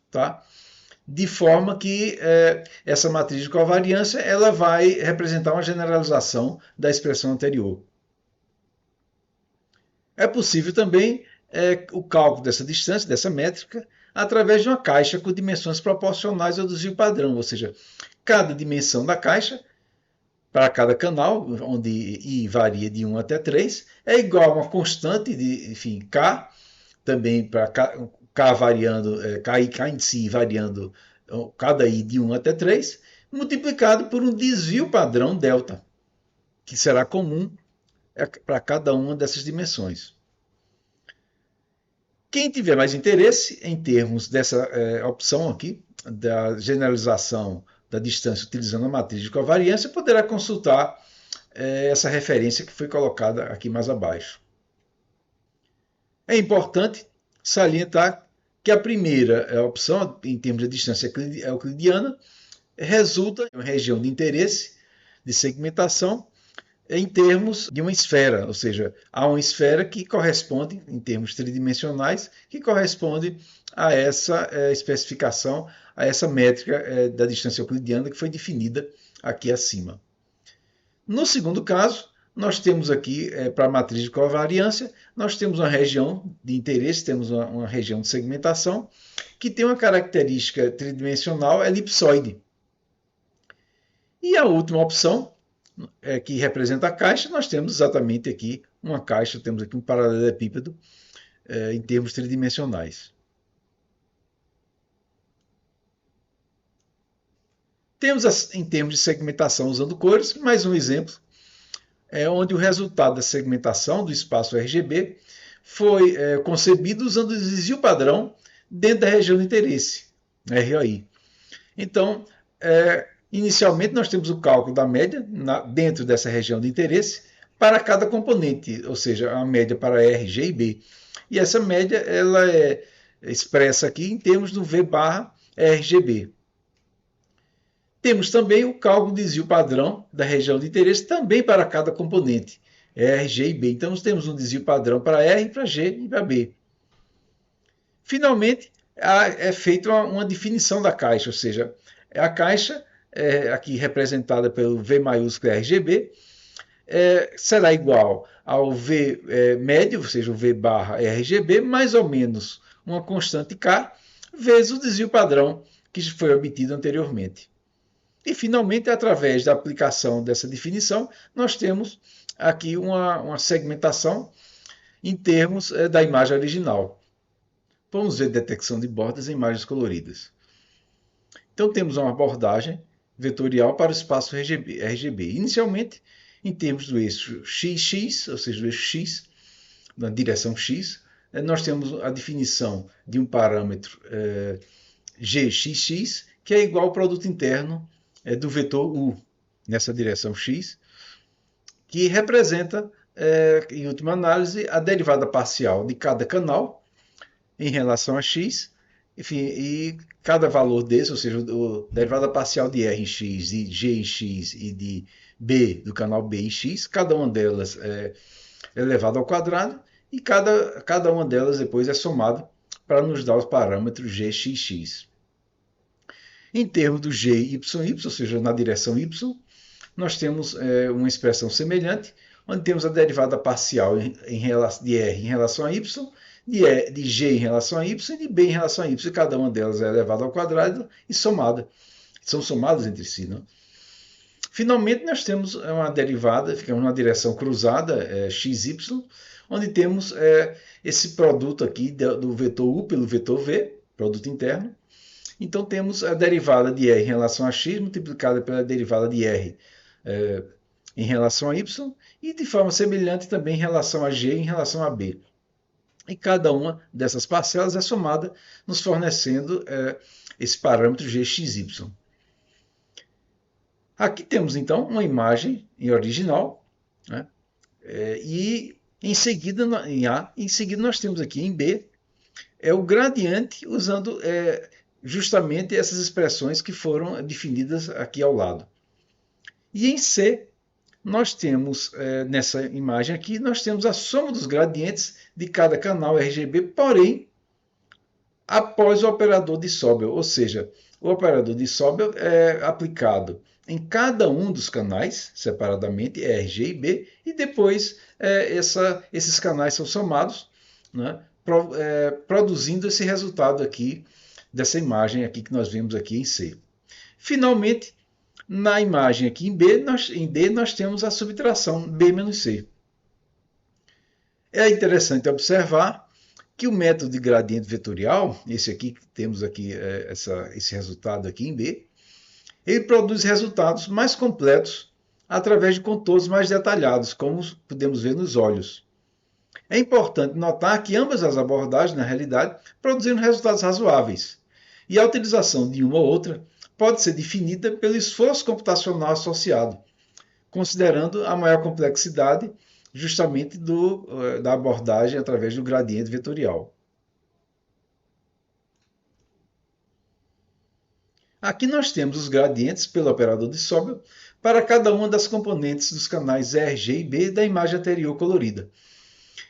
A: tá? De forma que essa matriz de covariância ela vai representar uma generalização da expressão anterior. É possível também o cálculo dessa distância, dessa métrica, através de uma caixa com dimensões proporcionais ao desvio padrão, ou seja, cada dimensão da caixa para cada canal, onde I varia de 1 até 3, é igual a uma constante de, enfim, K, também para K variando, K em si variando cada I de 1 até 3, multiplicado por um desvio padrão delta, que será comum para cada uma dessas dimensões. Quem tiver mais interesse em termos dessa opção aqui, da generalização da distância utilizando a matriz de covariância, poderá consultar essa referência que foi colocada aqui mais abaixo. É importante salientar que a primeira opção, em termos de distância euclidiana, resulta em uma região de interesse de segmentação em termos de uma esfera, ou seja, há uma esfera que corresponde, em termos tridimensionais, que corresponde a essa especificação, a essa métrica da distância euclidiana que foi definida aqui acima. No segundo caso, nós temos aqui, para a matriz de covariância, nós temos uma região de interesse, temos uma região de segmentação, que tem uma característica tridimensional elipsoide. E a última opção, que representa a caixa, nós temos exatamente aqui uma caixa, temos aqui um paralelepípedo em termos tridimensionais. Temos, em termos de segmentação usando cores, mais um exemplo, onde o resultado da segmentação do espaço RGB foi concebido usando o desvio padrão dentro da região de interesse, ROI. Então, inicialmente nós temos o cálculo da média dentro dessa região de interesse, para cada componente, ou seja, a média para R, G e B. E essa média ela é expressa aqui em termos do V barra RGB. Temos também o cálculo de desvio padrão da região de interesse também para cada componente, R, G e B. Então, nós temos um desvio padrão para R, para G e para B. Finalmente, é feita uma definição da caixa, ou seja, a caixa, aqui representada pelo V maiúsculo RGB, será igual ao V médio, ou seja, o V barra RGB, mais ou menos uma constante K, vezes o desvio padrão que foi obtido anteriormente. E, finalmente, através da aplicação dessa definição, nós temos aqui uma segmentação em termos da imagem original. Vamos ver detecção de bordas em imagens coloridas. Então, temos uma abordagem vetorial para o espaço RGB. Inicialmente, em termos do eixo XX, ou seja, do eixo X, na direção X, nós temos a definição de um parâmetro GXX, que é igual ao produto interno do vetor U, nessa direção X, que representa, em última análise, a derivada parcial de cada canal em relação a X, enfim, e cada valor desse, ou seja, a derivada parcial de R em X, de G em X e de B, do canal B em X, cada uma delas é elevado ao quadrado, e cada uma delas depois é somada para nos dar os parâmetros GXX. Em termos do GYY, ou seja, na direção Y, nós temos uma expressão semelhante, onde temos a derivada parcial de R em relação a Y, de G em relação a Y e de B em relação a Y. E cada uma delas é elevada ao quadrado e somada. São somadas entre si. Não? Finalmente, nós temos uma derivada, ficamos na direção cruzada, XY, onde temos esse produto aqui do vetor U pelo vetor V, produto interno. Então, temos a derivada de R em relação a X multiplicada pela derivada de R em relação a Y e, de forma semelhante, também em relação a G e em relação a B. E cada uma dessas parcelas é somada, nos fornecendo esse parâmetro GXY. Aqui temos, então, uma imagem em original, né? E em seguida, em A, em seguida nós temos aqui em B, o gradiente usando justamente essas expressões que foram definidas aqui ao lado. E em C, nós temos, nessa imagem aqui, nós temos a soma dos gradientes de cada canal RGB, porém, após o operador de Sobel, ou seja, o operador de Sobel é aplicado em cada um dos canais, separadamente, R, G e B, e depois esses canais são somados, né, produzindo esse resultado aqui, dessa imagem aqui que nós vemos aqui em C. Finalmente, na imagem aqui em D, nós temos a subtração B menos C. É interessante observar que o método de gradiente vetorial, esse aqui que temos aqui, esse resultado aqui em B, ele produz resultados mais completos através de contornos mais detalhados, como podemos ver nos olhos. É importante notar que ambas as abordagens, na realidade, produziram resultados razoáveis, e a utilização de uma ou outra pode ser definida pelo esforço computacional associado, considerando a maior complexidade justamente da abordagem através do gradiente vetorial. Aqui nós temos os gradientes pelo operador de Sobel para cada uma das componentes dos canais R, G e B da imagem anterior colorida.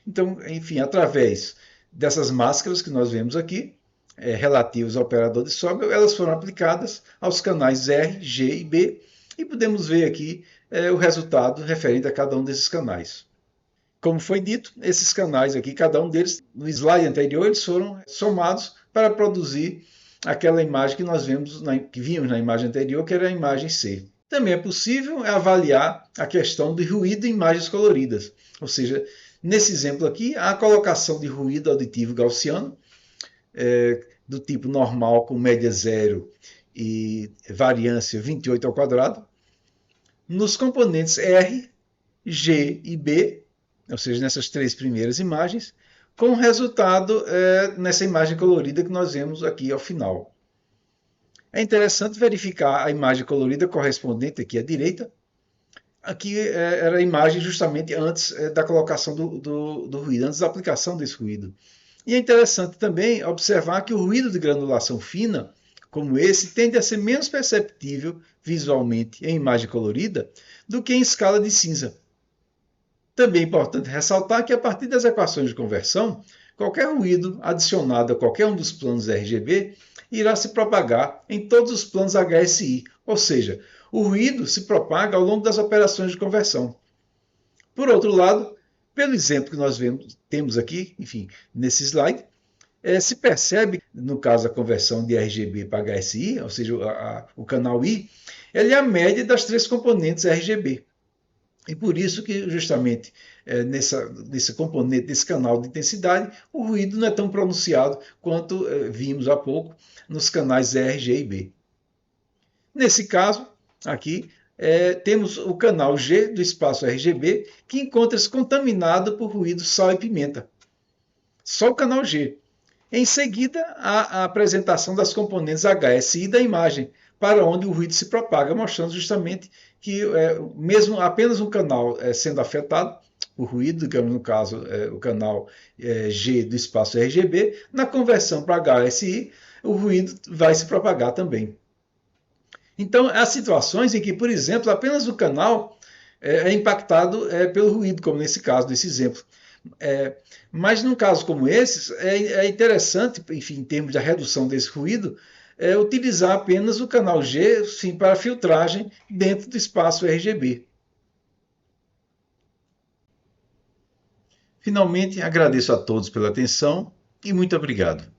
A: Então, enfim, através dessas máscaras que nós vemos aqui, relativas ao operador de Sobel, elas foram aplicadas aos canais R, G e B, e podemos ver aqui o resultado referente a cada um desses canais. Como foi dito, esses canais aqui, cada um deles, no slide anterior, eles foram somados para produzir aquela imagem que nós vimos na imagem anterior, que era a imagem C. Também é possível avaliar a questão de ruído em imagens coloridas, ou seja, nesse exemplo aqui, a colocação de ruído auditivo gaussiano, do tipo normal com média zero e variância 28 ao quadrado, nos componentes R, G e B, ou seja, nessas três primeiras imagens, com o resultado nessa imagem colorida que nós vemos aqui ao final. É interessante verificar a imagem colorida correspondente aqui à direita, aqui era a imagem justamente antes da colocação do ruído, antes da aplicação desse ruído. E é interessante também observar que o ruído de granulação fina, como esse, tende a ser menos perceptível visualmente em imagem colorida do que em escala de cinza. Também é importante ressaltar que, a partir das equações de conversão, qualquer ruído adicionado a qualquer um dos planos RGB irá se propagar em todos os planos HSI, ou seja, o ruído se propaga ao longo das operações de conversão. Por outro lado, pelo exemplo que nós temos aqui, enfim, nesse slide, se percebe, no caso da conversão de RGB para HSI, ou seja, o canal I, ele é a média das três componentes RGB. E por isso que justamente nesse componente, desse canal de intensidade, o ruído não é tão pronunciado quanto vimos há pouco nos canais R, G e B. Nesse caso, aqui, temos o canal G do espaço RGB, que encontra-se contaminado por ruído sal e pimenta. Só o canal G. Em seguida, a apresentação das componentes HSI da imagem, para onde o ruído se propaga, mostrando justamente que mesmo apenas um canal sendo afetado por ruído, digamos no caso o canal G do espaço RGB, na conversão para HSI, o ruído vai se propagar também. Então, há situações em que, por exemplo, apenas o canal é impactado pelo ruído, como nesse caso, nesse exemplo. Mas num caso como esse, é interessante, enfim, em termos da redução desse ruído, utilizar apenas o canal G, sim, para filtragem dentro do espaço RGB. Finalmente, agradeço a todos pela atenção e muito obrigado.